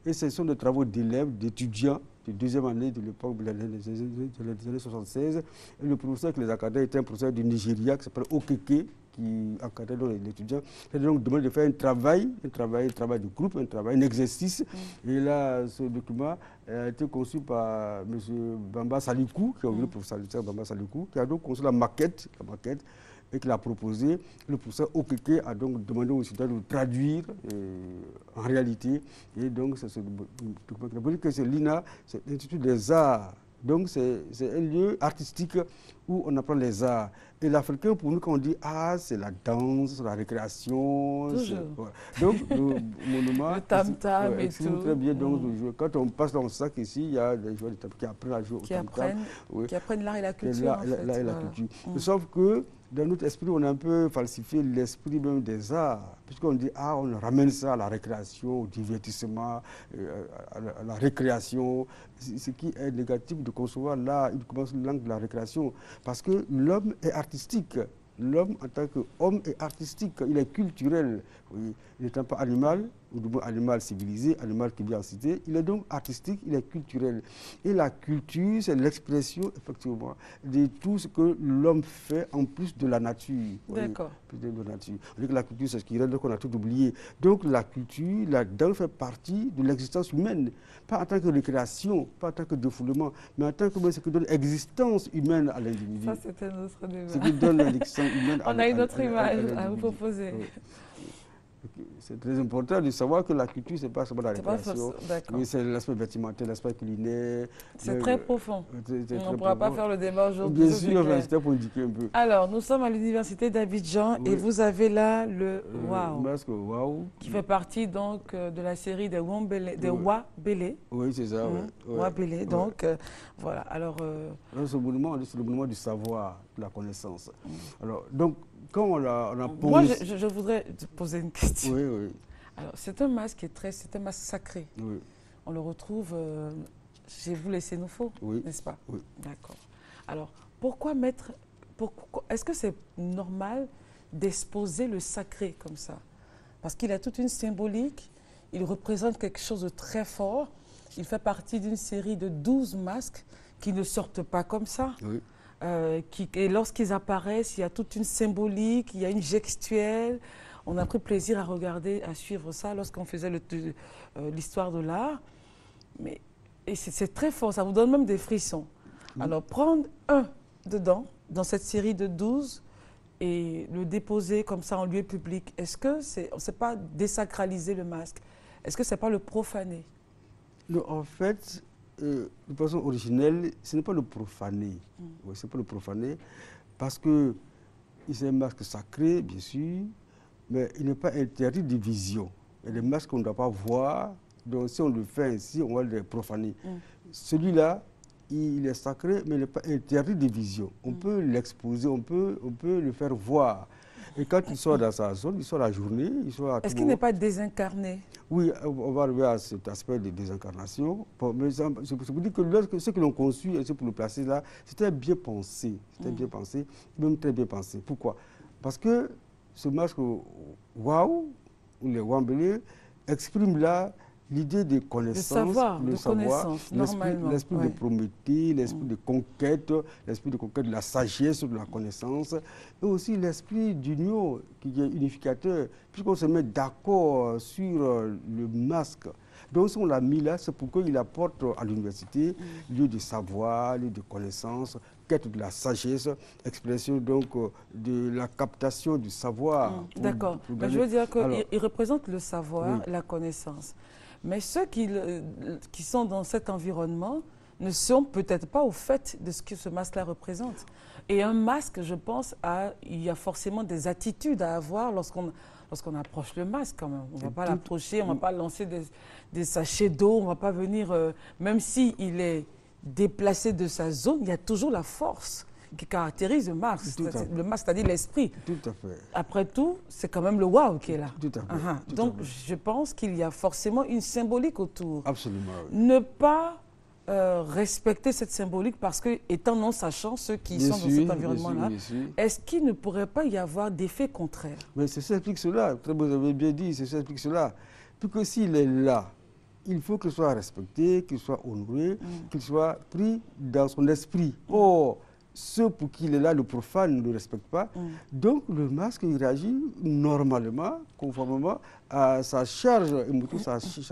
Et ce sont des travaux d'élèves, d'étudiants, de deuxième année de l'époque, des années 76. Et le professeur qui les encadrait était un professeur du Nigeria qui s'appelle Okeke, qui encadrait l'étudiant. Il a donc demandé de faire un travail de groupe, un exercice. Et là, ce document a été conçu par M. Bamba Salikou, qui est le professeur Bamba Salikou, qui a donc conçu la maquette, et qui l'a proposé. Le professeur Okeke a donc demandé aux étudiants de le traduire en réalité. Et donc, c'est ce document. On peut dire que c'est l'INA, c'est l'Institut des Arts. Donc, c'est un lieu artistique où on apprend les arts. Et l'Africain, pour nous, quand on dit art, c'est la danse, la récréation. Voilà. Donc, le monument. Le tam-tam et tout. Très bien. Donc, quand on passe dans le sac ici, il y a des joueurs de tam-tam qui apprennent à jouer au tam-tam. Qui apprennent l'art et la culture. L'art et la culture. Sauf que dans notre esprit, on a un peu falsifié l'esprit même des arts. Puisqu'on dit art, on ramène ça à la récréation, au divertissement, à la récréation. Ce qui est négatif de concevoir l'art, il commence l'angle de la récréation. Parce que l'homme est artistique. L'homme, en tant qu'homme, est artistique, il est culturel. Oui. Il n'étant pas animal, ou du moins animal civilisé, animal qui vit en cité, il est donc artistique, il est culturel. Et la culture, c'est l'expression, effectivement, de tout ce que l'homme fait en plus de la nature. D'accord. Oui, de la nature. On dit que la culture, c'est ce qui rend qu'on a tout oublié. Donc la culture, la danse fait partie de l'existence humaine. Pas en tant que récréation, pas en tant que défoulement, mais en tant que ce qui donne existence humaine à l'individu. Ça, c'est un autre débat. Ce qui donne l'existence humaine à l'individu. On a une autre image à vous proposer. Oui. C'est très important de savoir que la culture, ce n'est pas seulement la récréation. Oui, c'est l'aspect vestimentaire, l'aspect culinaire. C'est très profond. On ne pourra pas faire le débat aujourd'hui. Bien sûr, c'était pour indiquer un peu. Alors, nous sommes à l'université d'Abidjan et vous avez là le masque Waouh. Qui fait partie donc de la série des Ouabélé. Oui, c'est ça. Ouabélé, donc voilà. Alors, ce monument, c'est le monument du savoir, de la connaissance. Alors, donc, quand on a posé... Moi, je voudrais te poser une question. Oui, oui. Alors, c'est un masque c'est un masque sacré. Oui. On le retrouve chez vous, les Sénoufos, n'est-ce pas? Oui. D'accord. Alors, pourquoi mettre... Est-ce que c'est normal d'exposer le sacré comme ça? Parce qu'il a toute une symbolique, il représente quelque chose de très fort. Il fait partie d'une série de 12 masques qui ne sortent pas comme ça. Oui. Et lorsqu'ils apparaissent, il y a toute une symbolique, il y a une gestuelle. On a pris plaisir à regarder, à suivre ça lorsqu'on faisait l'histoire de l'art. Mais Et c'est très fort, ça vous donne même des frissons. Alors, prendre un dedans, dans cette série de 12, et le déposer comme ça en lieu public, est-ce que on ne sait pas désacraliser le masque? Est-ce que ce n'est pas le profaner? Non, en fait, de façon originelle, ce n'est pas le profaner. Oui, ce n'est pas le profaner, parce que c'est un masque sacré, bien sûr, mais il n'est pas interdit de vision. Il y a des masques qu'on ne doit pas voir, donc si on le fait ainsi, on va le profaner. Celui-là, il est sacré, mais il n'est pas interdit de vision. On peut l'exposer, on peut le faire voir. Et quand il sort dans sa zone, il sort la journée, il sort à tout Est-ce qu'il n'est pas désincarné? Oui, on va arriver à cet aspect de désincarnation. Bon, mais c'est pour dire que ceux qui l'ont conçu, et ceux pour le placer là, c'était bien pensé. C'était bien pensé, même très bien pensé. Pourquoi? Parce que ce masque Waouh, ou les Wambélé, exprime là l'idée de connaissance, le savoir, l'esprit de Prométhée, l'esprit de conquête de la sagesse, de la connaissance, et aussi l'esprit d'union qui est unificateur, puisqu'on se met d'accord sur le masque. Donc si on l'a mis là, c'est pour qu'il apporte à l'université lieu de savoir, lieu de connaissance, quête de la sagesse, expression donc de la captation du savoir. D'accord, mais je veux dire qu'il représente le savoir, la connaissance. Mais ceux qui sont dans cet environnement ne sont peut-être pas au fait de ce que ce masque-là représente. Et un masque, je pense, il y a forcément des attitudes à avoir lorsqu'on approche le masque quand même. On ne va pas l'approcher, on ne va pas lancer des sachets d'eau, on ne va pas venir, même s'il est déplacé de sa zone, il y a toujours la force qui caractérise le masque, c'est-à-dire l'esprit. Tout à fait. Après tout, c'est quand même le wow qui est là. Tout à fait. Donc, je pense qu'il y a forcément une symbolique autour. Absolument. Oui. Ne pas respecter cette symbolique parce que, étant non sachant, ceux qui sont dans cet environnement-là, est-ce qu'il ne pourrait pas y avoir d'effets contraires? Mais c'est ça explique cela. Vous avez bien dit, c'est ça explique cela. Puis que s'il est là, il faut qu'il soit respecté, qu'il soit honoré, qu'il soit pris dans son esprit. Or, ceux pour qui il est là, le profane, ne le respecte pas. Donc, le masque, il réagit normalement, conformément à sa charge,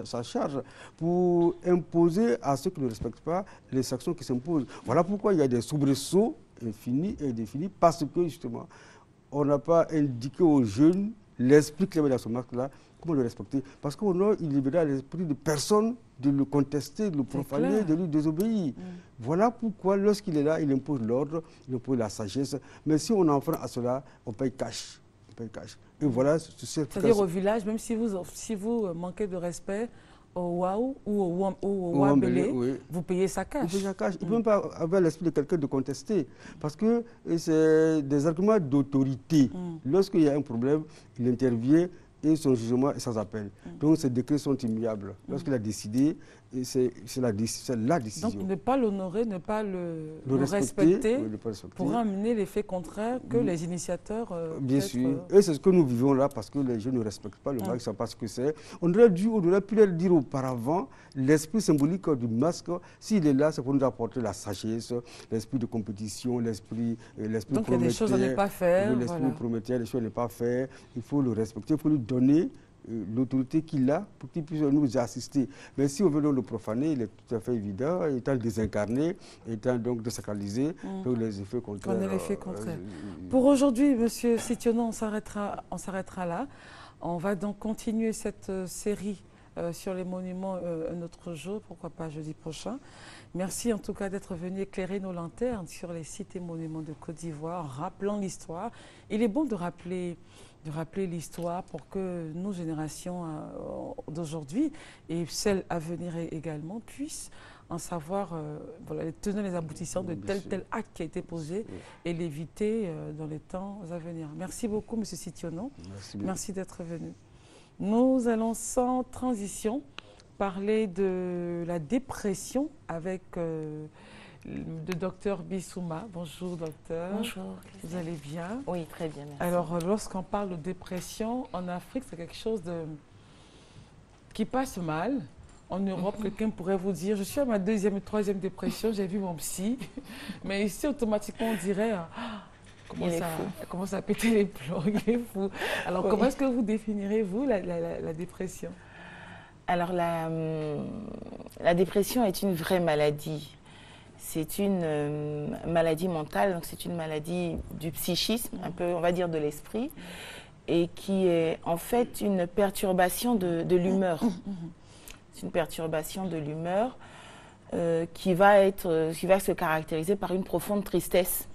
sa charge, pour imposer à ceux qui ne le respectent pas les sanctions qui s'imposent. Voilà pourquoi il y a des soubresauts infinis et indéfinis, parce que, justement, on n'a pas indiqué aux jeunes l'esprit qu'il y avait dans ce masque-là, comment le respecter. Parce qu'on a libéré l'esprit de personne de le contester, de le profaner, de lui désobéir. Voilà pourquoi, lorsqu'il est là, il impose l'ordre, il impose la sagesse. Mais si on enfreint à cela, on paye cash. Et voilà, c'est-à-dire au village, même si vous manquez de respect au Waou ou au Wambélé, vous payez sa cash. Vous payez sa cash. Il ne peut même pas avoir l'esprit de quelqu'un de contester. Parce que c'est des arguments d'autorité. Lorsqu'il y a un problème, il intervient et son jugement est sans appel. Donc ces décrets sont immuables. Lorsqu'il a décidé, c'est la décision. Donc ne pas l'honorer, ne pas le respecter, pour amener l'effet contraire que les initiateurs... Bien sûr. Et c'est ce que nous vivons là, parce que les jeunes ne respectent pas le masque, ils ne savent pas ce que c'est. On aurait pu leur dire auparavant, l'esprit symbolique du masque, s'il est là, c'est pour nous apporter la sagesse, l'esprit de compétition, l'esprit prométhéen. Donc il y a des choses à ne pas faire. L'esprit prométhéen, des choses à ne pas faire. Il faut le respecter, il faut lui donner l'autorité qu'il a pour qu'il puisse nous assister. Mais si on veut le profaner, il est tout à fait évident, étant désincarné, étant donc désacralisé, donc les effets contraires. On a l'effet contraire. Pour aujourd'hui, Monsieur Sitiono, on s'arrêtera là. On va donc continuer cette série sur les monuments un autre jour, pourquoi pas jeudi prochain. Merci en tout cas d'être venu éclairer nos lanternes sur les sites et monuments de Côte d'Ivoire, rappelant l'histoire. Il est bon de rappeler l'histoire pour que nos générations d'aujourd'hui et celles à venir également puissent en savoir les tenants et les aboutissants de tel acte qui a été posé et l'éviter dans les temps à venir. Merci beaucoup, M. Sitiono. Merci d'être venu. Nous allons sans transition parler de la dépression avec le docteur Bissouma. Bonjour, docteur. Bonjour. Vous allez bien? Oui, très bien, merci. Alors, lorsqu'on parle de dépression, en Afrique, c'est quelque chose qui passe mal. En Europe, quelqu'un pourrait vous dire, je suis à ma 2e et 3e dépression, j'ai vu mon psy. Mais ici, automatiquement, on dirait, commence à péter les plombs, il est fou. Alors, comment est-ce que vous définirez, vous, la dépression? Alors, la dépression est une vraie maladie. C'est une maladie mentale, donc c'est une maladie du psychisme, un peu, on va dire, de l'esprit, et qui est en fait une perturbation de l'humeur. C'est une perturbation de l'humeur qui va se caractériser par une profonde tristesse.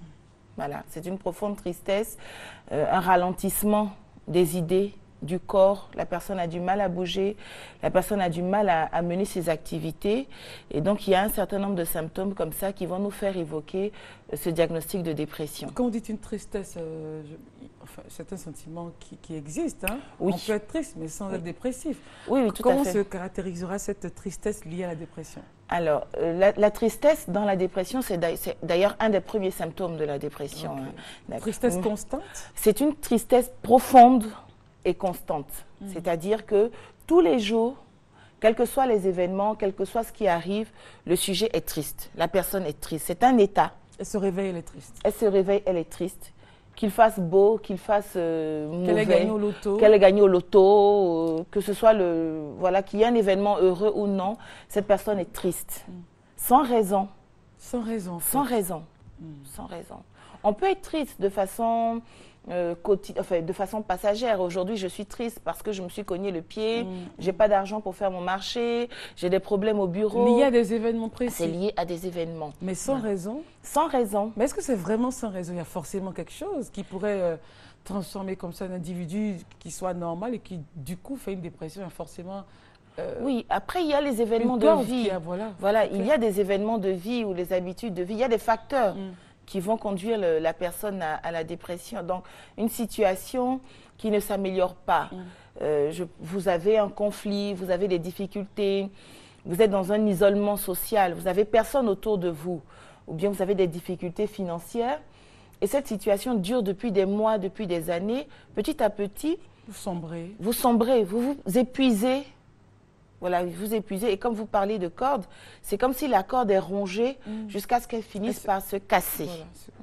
Voilà, c'est une profonde tristesse, un ralentissement des idées, du corps, la personne a du mal à bouger, la personne a du mal à mener ses activités. Et donc, il y a un certain nombre de symptômes comme ça qui vont nous faire évoquer ce diagnostic de dépression. Quand on dit une tristesse, c'est un sentiment qui existe. Hein? Oui. On peut être triste, mais sans être dépressif. Oui, oui, tout à fait. Comment se caractérisera cette tristesse liée à la dépression? Alors, la tristesse dans la dépression, c'est d'ailleurs un des premiers symptômes de la dépression. Okay. Hein. Tristesse constante? C'est une tristesse profonde et constante. C'est-à-dire que tous les jours, quels que soient les événements, quel que soit ce qui arrive, le sujet est triste. La personne est triste. C'est un état. Elle se réveille, elle est triste. Elle se réveille, elle est triste. Qu'il fasse beau, qu'il fasse mauvais. Qu'elle ait gagné au loto. Qu'elle ait gagné au loto, que ce soit voilà, qu'il y ait un événement heureux ou non, cette personne est triste. Sans raison. Sans raison. Sans raison. Sans raison. On peut être triste de façon... de façon passagère. Aujourd'hui, je suis triste parce que je me suis cogné le pied, j'ai pas d'argent pour faire mon marché, j'ai des problèmes au bureau. Lié à des événements précis. C'est lié à des événements. Mais sans raison. Sans raison. Mais est-ce que c'est vraiment sans raison? Il y a forcément quelque chose qui pourrait transformer comme ça un individu qui soit normal et qui, du coup, fait une dépression. Il y a forcément... oui, après, il y a les événements de vie. Voilà, il y a des événements de vie ou les habitudes de vie. Il y a des facteurs qui vont conduire la personne à la dépression. Donc, une situation qui ne s'améliore pas. Vous avez un conflit, vous avez des difficultés, vous êtes dans un isolement social, vous n'avez personne autour de vous, ou bien vous avez des difficultés financières. Et cette situation dure depuis des mois, depuis des années. Petit à petit, vous sombrez. Vous sombrez, vous vous épuisez. Voilà, vous épuisez. Et comme vous parlez de corde, c'est comme si la corde est rongée jusqu'à ce qu'elle finisse par se casser.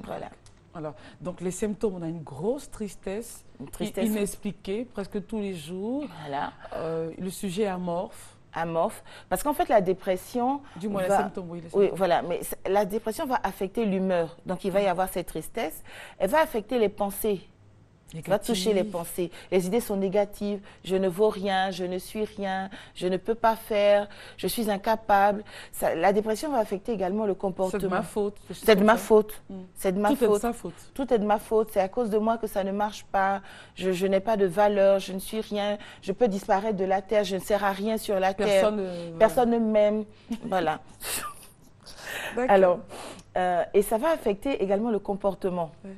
Voilà. Alors, donc les symptômes, on a une grosse tristesse, inexpliquée, presque tous les jours. Voilà. Le sujet est amorphe. Amorphe. Parce qu'en fait, la dépression... Du moins, les symptômes, oui. Oui, voilà. Mais la dépression va affecter l'humeur. Donc, il va y avoir cette tristesse. Elle va affecter les pensées. Négative. Va toucher les pensées. Les idées sont négatives. Je ne vaux rien, je ne suis rien, je ne peux pas faire, je suis incapable. La dépression va affecter également le comportement. C'est de ma faute. C'est de ma faute. C'est de ma faute. Tout est de sa faute. Tout est de ma faute. C'est à cause de moi que ça ne marche pas. Je n'ai pas de valeur, je ne suis rien. Je peux disparaître de la terre, je ne sers à rien sur la terre. Personne ne m'aime. Voilà. Alors, et ça va affecter également le comportement. Ouais.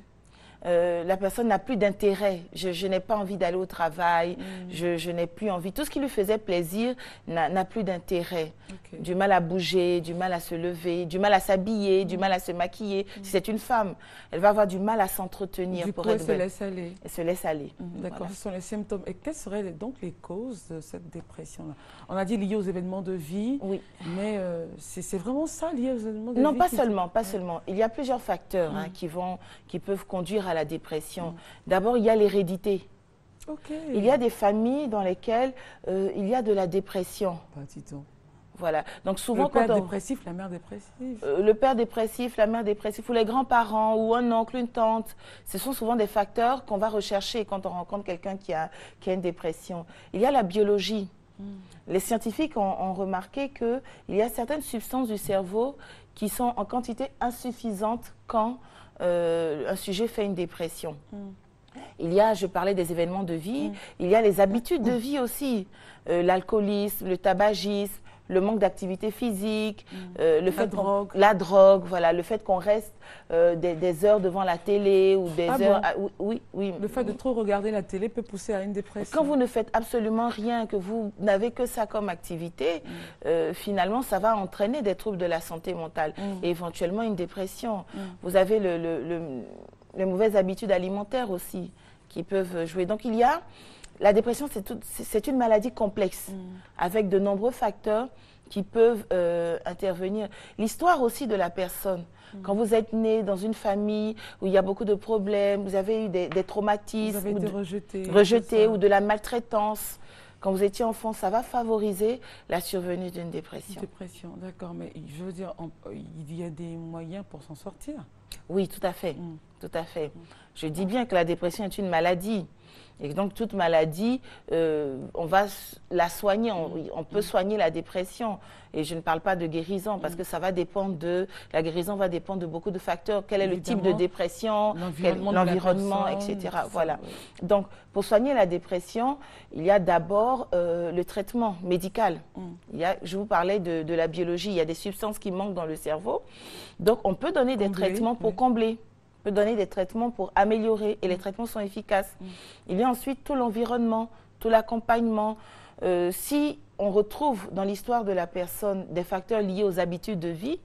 La personne n'a plus d'intérêt, je n'ai pas envie d'aller au travail, je n'ai plus envie. Tout ce qui lui faisait plaisir n'a plus d'intérêt. Okay. Du mal à bouger, du mal à se lever, du mal à s'habiller, du mal à se maquiller. Si c'est une femme, elle va avoir du mal à s'entretenir pour être belle. Elle se laisse aller. Elle se laisse aller. D'accord, voilà. Ce sont les symptômes. Et quelles seraient donc les causes de cette dépression-là? On a dit liées aux événements de vie, mais c'est vraiment ça, lié aux événements de vie? Non, pas seulement, pas seulement. Il y a plusieurs facteurs qui peuvent conduire à la dépression. D'abord, il y a l'hérédité. Okay. Il y a des familles dans lesquelles il y a de la dépression. Voilà. Donc souvent, le père dépressif, la mère dépressive. Le père dépressif, la mère dépressive, ou les grands-parents, ou un oncle, une tante. Ce sont souvent des facteurs qu'on va rechercher quand on rencontre quelqu'un qui a une dépression. Il y a la biologie. Les scientifiques ont remarqué qu'il y a certaines substances du cerveau qui sont en quantité insuffisante quand un sujet fait une dépression. Il y a, je parlais des événements de vie, il y a les habitudes de vie aussi, l'alcoolisme, le tabagisme, le manque d'activité physique, la drogue, voilà, le fait qu'on reste des heures devant la télé ou des heures... Oui. Le fait de trop regarder la télé peut pousser à une dépression. Quand vous ne faites absolument rien, que vous n'avez que ça comme activité, finalement, ça va entraîner des troubles de la santé mentale et éventuellement une dépression. Vous avez les mauvaises habitudes alimentaires aussi qui peuvent jouer. Donc, il y a... La dépression, c'est une maladie complexe, avec de nombreux facteurs qui peuvent intervenir. L'histoire aussi de la personne. Quand vous êtes né dans une famille où il y a beaucoup de problèmes, vous avez eu des traumatismes, vous avez été rejeté ou de la maltraitance. quand vous étiez enfant, ça va favoriser la survenue d'une dépression. Dépression, d'accord. Mais je veux dire, il y a des moyens pour s'en sortir. Oui, tout à fait. Tout à fait. Je dis bien que la dépression est une maladie. Et donc, toute maladie, on va la soigner. On peut soigner la dépression. Et je ne parle pas de guérison parce que ça va dépendre de... La guérison va dépendre de beaucoup de facteurs. Quel est le type de dépression, l'environnement, etc. Voilà. Donc, pour soigner la dépression, il y a d'abord le traitement médical. Je vous parlais de la biologie. Il y a des substances qui manquent dans le cerveau. Donc, on peut donner des traitements pour combler. Peut donner des traitements pour améliorer et les traitements sont efficaces. Il y a ensuite tout l'environnement, tout l'accompagnement. Si on retrouve dans l'histoire de la personne des facteurs liés aux habitudes de vie,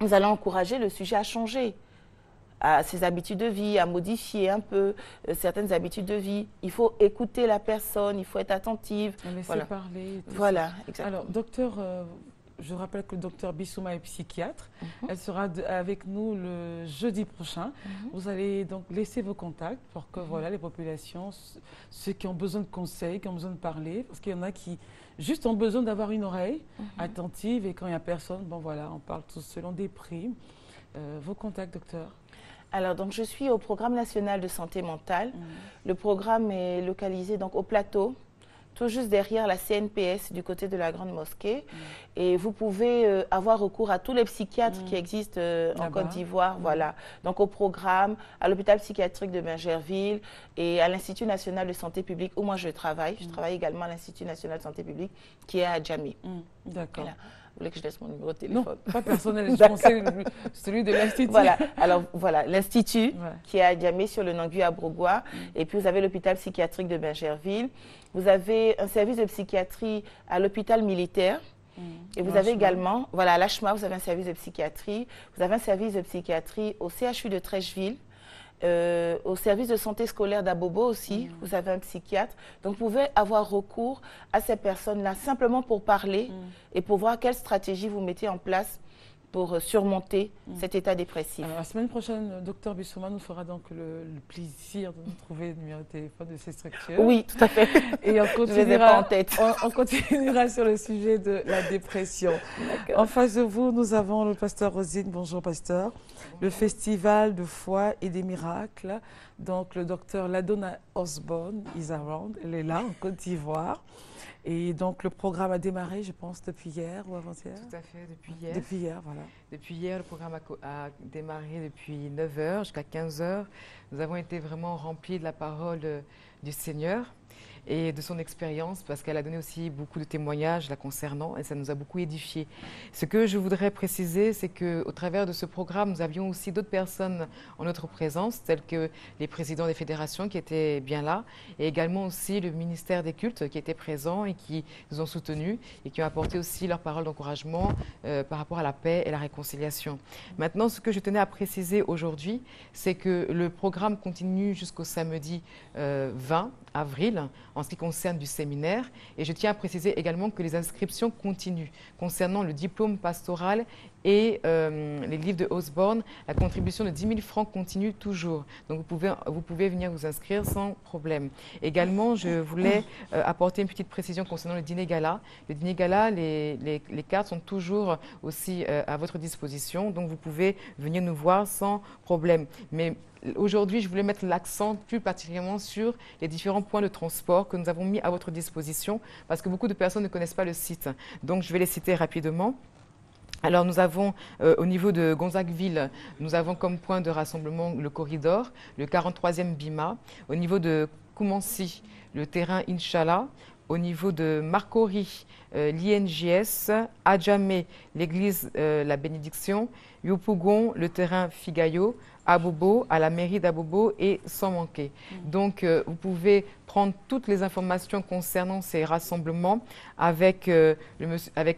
nous allons encourager le sujet à changer à ses habitudes de vie, à modifier un peu certaines habitudes de vie. Il faut écouter la personne, il faut être attentive. Laisser parler. Voilà, exactement. Alors, docteur... je rappelle que le docteur Bissouma est psychiatre. Elle sera avec nous le jeudi prochain. Vous allez donc laisser vos contacts pour que voilà, les populations, ceux qui ont besoin de conseils, qui ont besoin de parler, parce qu'il y en a qui juste ont besoin d'avoir une oreille attentive et quand il n'y a personne, bon voilà, on parle tous selon des prix. Vos contacts, docteur? Alors, donc, je suis au Programme national de santé mentale. Le programme est localisé donc, au plateau, tout juste derrière la CNPS du côté de la Grande Mosquée. Et vous pouvez avoir recours à tous les psychiatres qui existent en Côte d'Ivoire. Voilà. Donc au programme, à l'hôpital psychiatrique de Bingerville et à l'Institut national de santé publique où moi je travaille. Je travaille également à l'Institut national de santé publique qui est à Djamé. D'accord. Voilà. Vous voulez que je laisse mon numéro de téléphone? Non, pas personnel, je pensais celui de l'Institut. Voilà, alors voilà, l'Institut qui est à Djamé sur le Nangui à Brogoua. Et puis vous avez l'hôpital psychiatrique de Bingerville. Vous avez un service de psychiatrie à l'hôpital militaire. Et vous avez également, voilà, à l'HMA, vous avez un service de psychiatrie. Vous avez un service de psychiatrie au CHU de Trècheville. Au service de santé scolaire d'Abobo aussi, vous avez un psychiatre. Donc, vous pouvez avoir recours à ces personnes-là simplement pour parler et pour voir quelle stratégie vous mettez en place pour surmonter cet état dépressif. Alors, la semaine prochaine, le docteur Bissouma nous fera donc le plaisir de nous trouver le numéro de téléphone de ces structures. Oui, tout à fait. Et on continuera, je les ai pas en tête. On continuera sur le sujet de la dépression. En face de vous, nous avons le pasteur Rosine. Bonjour, pasteur. Le festival de foi et des miracles. Donc, le docteur Ladonna Osborne is around. Elle est là, en Côte d'Ivoire. Et donc, le programme a démarré, je pense, depuis hier ou avant-hier? Tout à fait, depuis hier. Depuis hier, voilà. Depuis hier, le programme a démarré depuis 9h jusqu'à 15h. Nous avons été vraiment remplis de la parole du Seigneur et de son expérience, parce qu'elle a donné aussi beaucoup de témoignages la concernant et ça nous a beaucoup édifiés. Ce que je voudrais préciser, c'est qu'au travers de ce programme, nous avions aussi d'autres personnes en notre présence, telles que les présidents des fédérations qui étaient bien là, et également aussi le ministère des cultes qui était présent et qui nous ont soutenus et qui ont apporté aussi leur parole d'encouragement par rapport à la paix et la réconciliation. Maintenant, ce que je tenais à préciser aujourd'hui, c'est que le programme continue jusqu'au samedi 20 avril en ce qui concerne du séminaire, et je tiens à préciser également que les inscriptions continuent concernant le diplôme pastoral et les livres de Osborne. La contribution de 10 000 francs continue toujours, donc vous pouvez venir vous inscrire sans problème. Également, je voulais apporter une petite précision concernant le dîner gala. Le dîner gala, les cartes sont toujours aussi à votre disposition, donc vous pouvez venir nous voir sans problème. Mais aujourd'hui, je voulais mettre l'accent plus particulièrement sur les différents points de transport que nous avons mis à votre disposition, parce que beaucoup de personnes ne connaissent pas le site. Donc, je vais les citer rapidement. Alors, nous avons, au niveau de Gonzagueville, nous avons comme point de rassemblement le corridor, le 43e Bima. Au niveau de Koumansi, le terrain Inch'Allah. Au niveau de Marcory, l'INJS, Adjamé, l'église La Bénédiction, Yopougon, le terrain Figayo, Abobo, à la mairie d'Abobo et sans manquer. Donc, vous pouvez prendre toutes les informations concernant ces rassemblements avec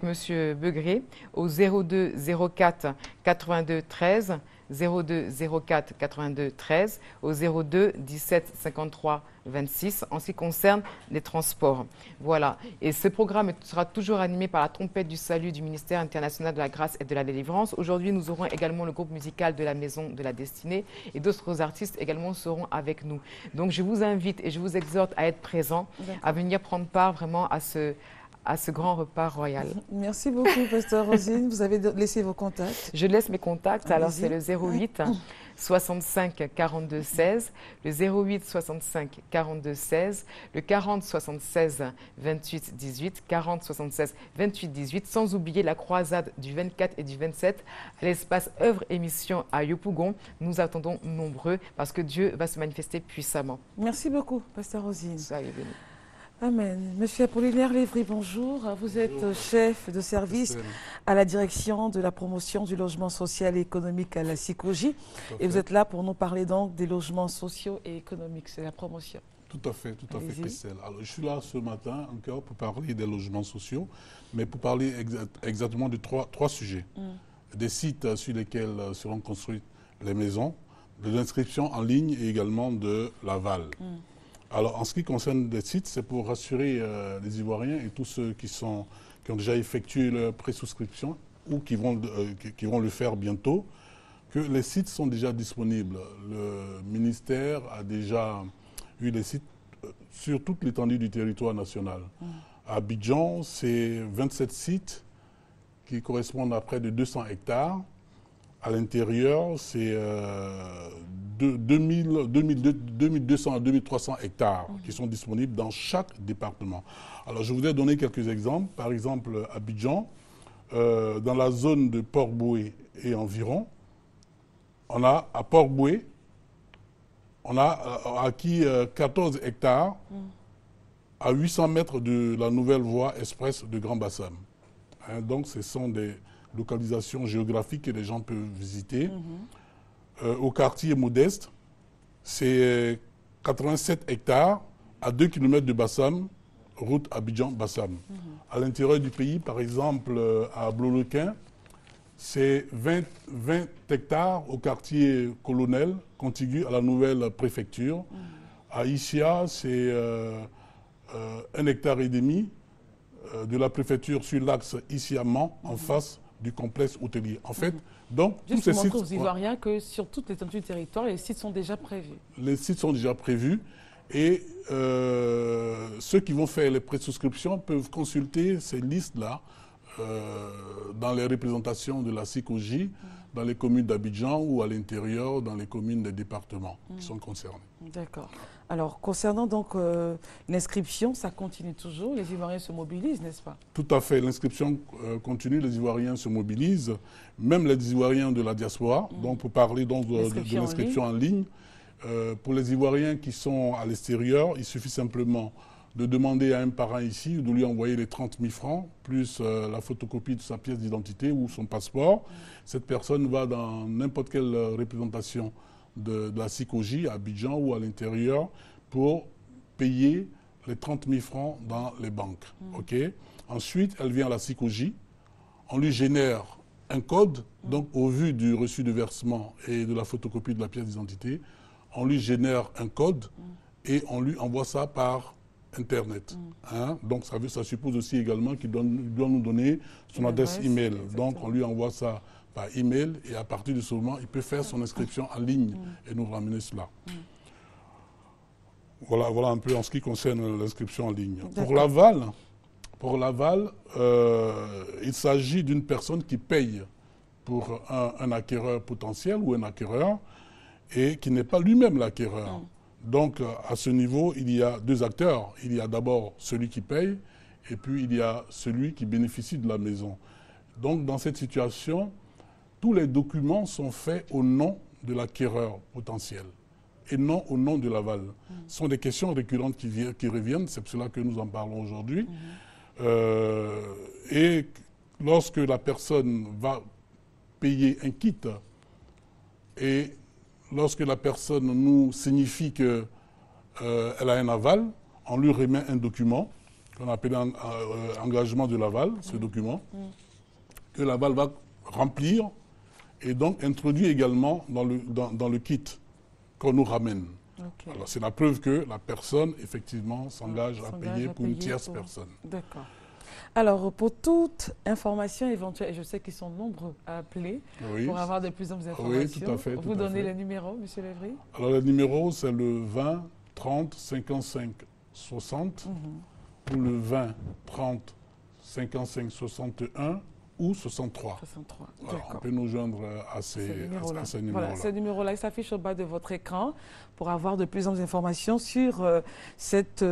Monsieur Begré au 02 04 82 13, 02 04 82 13, au 02 17 53 26 en ce qui concerne les transports. Voilà. Et ce programme sera toujours animé par la trompette du salut du ministère international de la grâce et de la délivrance. Aujourd'hui, nous aurons également le groupe musical de la Maison de la Destinée et d'autres artistes également seront avec nous. Donc je vous invite et je vous exhorte à être présents, à venir prendre part vraiment à ce grand repas royal. Merci beaucoup, Pasteur Rosine. Vous avez laissé vos contacts. Je laisse mes contacts. Alors, c'est le 08 65 42 16, le 08 65 42 16, le 40 76 28 18, 40 76 28 18, sans oublier la croisade du 24 et du 27 à l'espace Œuvre Émission à Yopougon. Nous attendons nombreux parce que Dieu va se manifester puissamment. Merci beaucoup, Pasteur Rosine. Soyez bénis. Amen. Monsieur Apollinaire Lévry, bonjour. Vous êtes chef de service à la direction de la promotion du logement social et économique à la SICOJI. Et vous êtes là pour nous parler donc des logements sociaux et économiques. C'est la promotion. Tout à fait, Christelle. Alors, je suis là ce matin encore pour parler des logements sociaux, mais pour parler exactement de trois sujets. Des sites sur lesquels seront construites les maisons, de l'inscription en ligne et également de l'aval. Alors, en ce qui concerne les sites, c'est pour rassurer les Ivoiriens et tous ceux qui ont déjà effectué leur présouscription ou qui vont le faire bientôt, que les sites sont déjà disponibles. Le ministère a déjà eu les sites sur toute l'étendue du territoire national. À Abidjan, c'est 27 sites qui correspondent à près de 200 hectares. À l'intérieur, c'est 2200 à 2300 hectares qui sont disponibles dans chaque département. Alors, je voudrais donner quelques exemples. Par exemple, à Abidjan, dans la zone de Port-Boué et environ, on a à Port-Boué, on a acquis 14 hectares à 800 mètres de la nouvelle voie express de Grand Bassam. Donc, ce sont des localisations géographiques que les gens peuvent visiter. Au quartier Modeste, c'est 87 hectares à 2 km de Bassam, route Abidjan-Bassam. À l'intérieur du pays, par exemple, à Blolequin, c'est 20 hectares au quartier Colonel, contigu à la nouvelle préfecture. À Isia, c'est 1,5 hectare de la préfecture sur l'axe Isia-Man, en face du complexe hôtelier. En fait, donc, tous ces sites... aux Ivoiriens que sur toute l'étendue du territoire, les sites sont déjà prévus. Les sites sont déjà prévus et ceux qui vont faire les présouscriptions peuvent consulter ces listes-là dans les représentations de la SICOJI, dans les communes d'Abidjan ou à l'intérieur, dans les communes des départements qui sont concernés. D'accord. Alors, concernant donc l'inscription, ça continue toujours. Les Ivoiriens se mobilisent, n'est-ce pas? Tout à fait. L'inscription continue. Les Ivoiriens se mobilisent. Même les Ivoiriens de la diaspora. Donc, pour parler donc, de l'inscription en ligne, pour les Ivoiriens qui sont à l'extérieur, il suffit simplement de demander à un parent ici de lui envoyer les 30 000 francs, plus la photocopie de sa pièce d'identité ou son passeport. Cette personne va dans n'importe quelle représentation de la SICOJI à Abidjan ou à l'intérieur pour payer les 30 000 francs dans les banques. Ensuite, elle vient à la SICOJI, on lui génère un code, donc au vu du reçu de versement et de la photocopie de la pièce d'identité, on lui génère un code et on lui envoie ça par Internet. Donc ça suppose aussi également qu'il doit nous donner son adresse email. Donc on lui envoie ça par email et à partir de ce moment, il peut faire son inscription en ligne et nous ramener cela. Voilà un peu en ce qui concerne l'inscription en ligne. Pour l'aval, il s'agit d'une personne qui paye pour un acquéreur potentiel ou un acquéreur et qui n'est pas lui-même l'acquéreur. Donc, à ce niveau, il y a deux acteurs. Il y a d'abord celui qui paye et puis il y a celui qui bénéficie de la maison. Donc, dans cette situation, tous les documents sont faits au nom de l'acquéreur potentiel et non au nom de l'aval. Ce sont des questions récurrentes qui reviennent, c'est pour cela que nous en parlons aujourd'hui. Et lorsque la personne va payer un kit et lorsque la personne nous signifie qu'elle a un aval, on lui remet un document qu'on appelle un engagement de l'aval, ce document, que l'aval va remplir et donc introduit également dans le kit qu'on nous ramène. Alors c'est la preuve que la personne, effectivement, s'engage à payer pour une tierce personne. D'accord. Alors, pour toute information éventuelle, et je sais qu'ils sont nombreux à appeler pour avoir de plus en plus d'informations. Oui, tout à fait. Vous donnez le numéro, M. Lévry? Alors, le numéro, c'est le 20 30 55 60 ou le 20 30 55 61 ou 63. 63. Voilà, on peut nous joindre à ces numéros-là. Voilà, ce numéro-là, il s'affiche au bas de votre écran pour avoir de plus en plus d'informations sur cette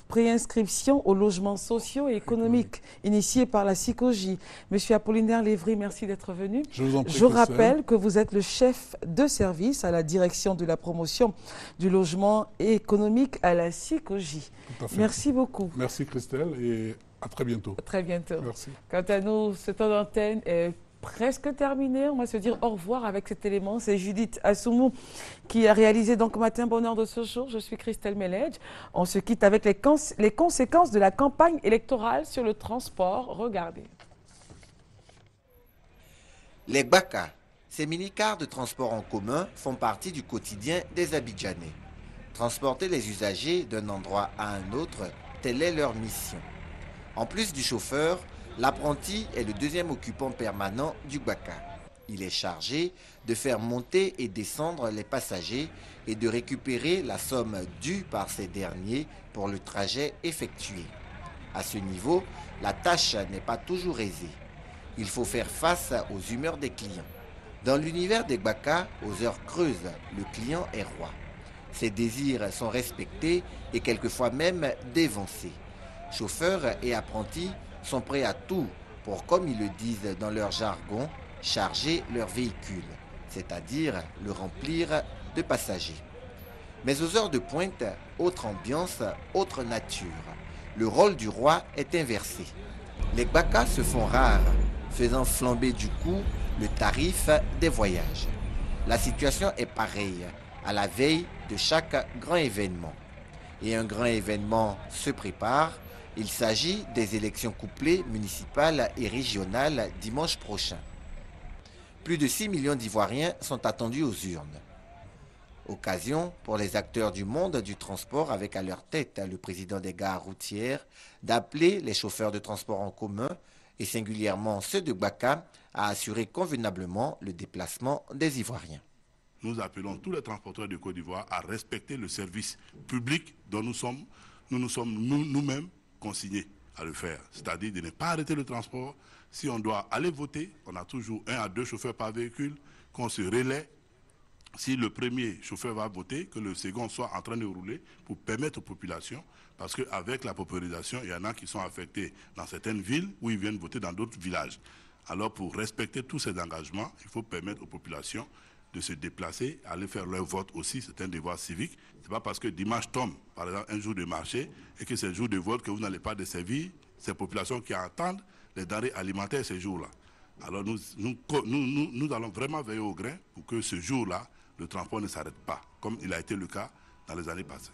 préinscription aux logements sociaux et économiques initiée par la SICOJ. Monsieur Apollinaire Lévry, merci d'être venu. Je vous en prie. Je rappelle que vous êtes le chef de service à la direction de la promotion du logement et économique à la SICOJ. Merci beaucoup. Merci Christelle et à très bientôt. À très bientôt. Merci. Quant à nous, ce temps d'antenne est presque terminé. On va se dire au revoir avec cet élément. C'est Judith Assoumou qui a réalisé donc Matin Bonheur de ce jour. Je suis Christelle Meledge. On se quitte avec les conséquences de la campagne électorale sur le transport. Regardez. Les Gbaka, ces mini-cars de transport en commun, font partie du quotidien des Abidjanais. Transporter les usagers d'un endroit à un autre, telle est leur mission. En plus du chauffeur, l'apprenti est le deuxième occupant permanent du Gbaka. Il est chargé de faire monter et descendre les passagers et de récupérer la somme due par ces derniers pour le trajet effectué. À ce niveau, la tâche n'est pas toujours aisée. Il faut faire face aux humeurs des clients. Dans l'univers des Gbaka, aux heures creuses, le client est roi. Ses désirs sont respectés et quelquefois même dévancés. Chauffeurs et apprentis sont prêts à tout pour, comme ils le disent dans leur jargon, charger leur véhicule, c'est-à-dire le remplir de passagers. Mais aux heures de pointe, autre ambiance, autre nature. Le rôle du roi est inversé. Les Gbaka se font rares, faisant flamber du coup le tarif des voyages. La situation est pareille à la veille de chaque grand événement. Et un grand événement se prépare. Il s'agit des élections couplées municipales et régionales dimanche prochain. Plus de 6 millions d'Ivoiriens sont attendus aux urnes. Occasion pour les acteurs du monde du transport, avec à leur tête le président des gares routières, d'appeler les chauffeurs de transport en commun, et singulièrement ceux de Gbaka, à assurer convenablement le déplacement des Ivoiriens. Nous appelons tous les transporteurs de Côte d'Ivoire à respecter le service public dont nous sommes nous-mêmes consignés à le faire. C'est-à-dire de ne pas arrêter le transport. Si on doit aller voter, on a toujours 1 à 2 chauffeurs par véhicule, qu'on se relaie. Si le premier chauffeur va voter, que le second soit en train de rouler pour permettre aux populations, parce qu'avec la paupérisation, il y en a qui sont affectés dans certaines villes où ils viennent voter dans d'autres villages. Alors pour respecter tous ces engagements, il faut permettre aux populations de se déplacer, aller faire leur vote aussi, c'est un devoir civique. Ce n'est pas parce que dimanche tombe, par exemple, un jour de marché, et que c'est le jour de vote que vous n'allez pas desservir ces populations qui attendent les denrées alimentaires ces jours-là. Alors nous allons vraiment veiller au grain pour que ce jour-là, le transport ne s'arrête pas, comme il a été le cas dans les années passées.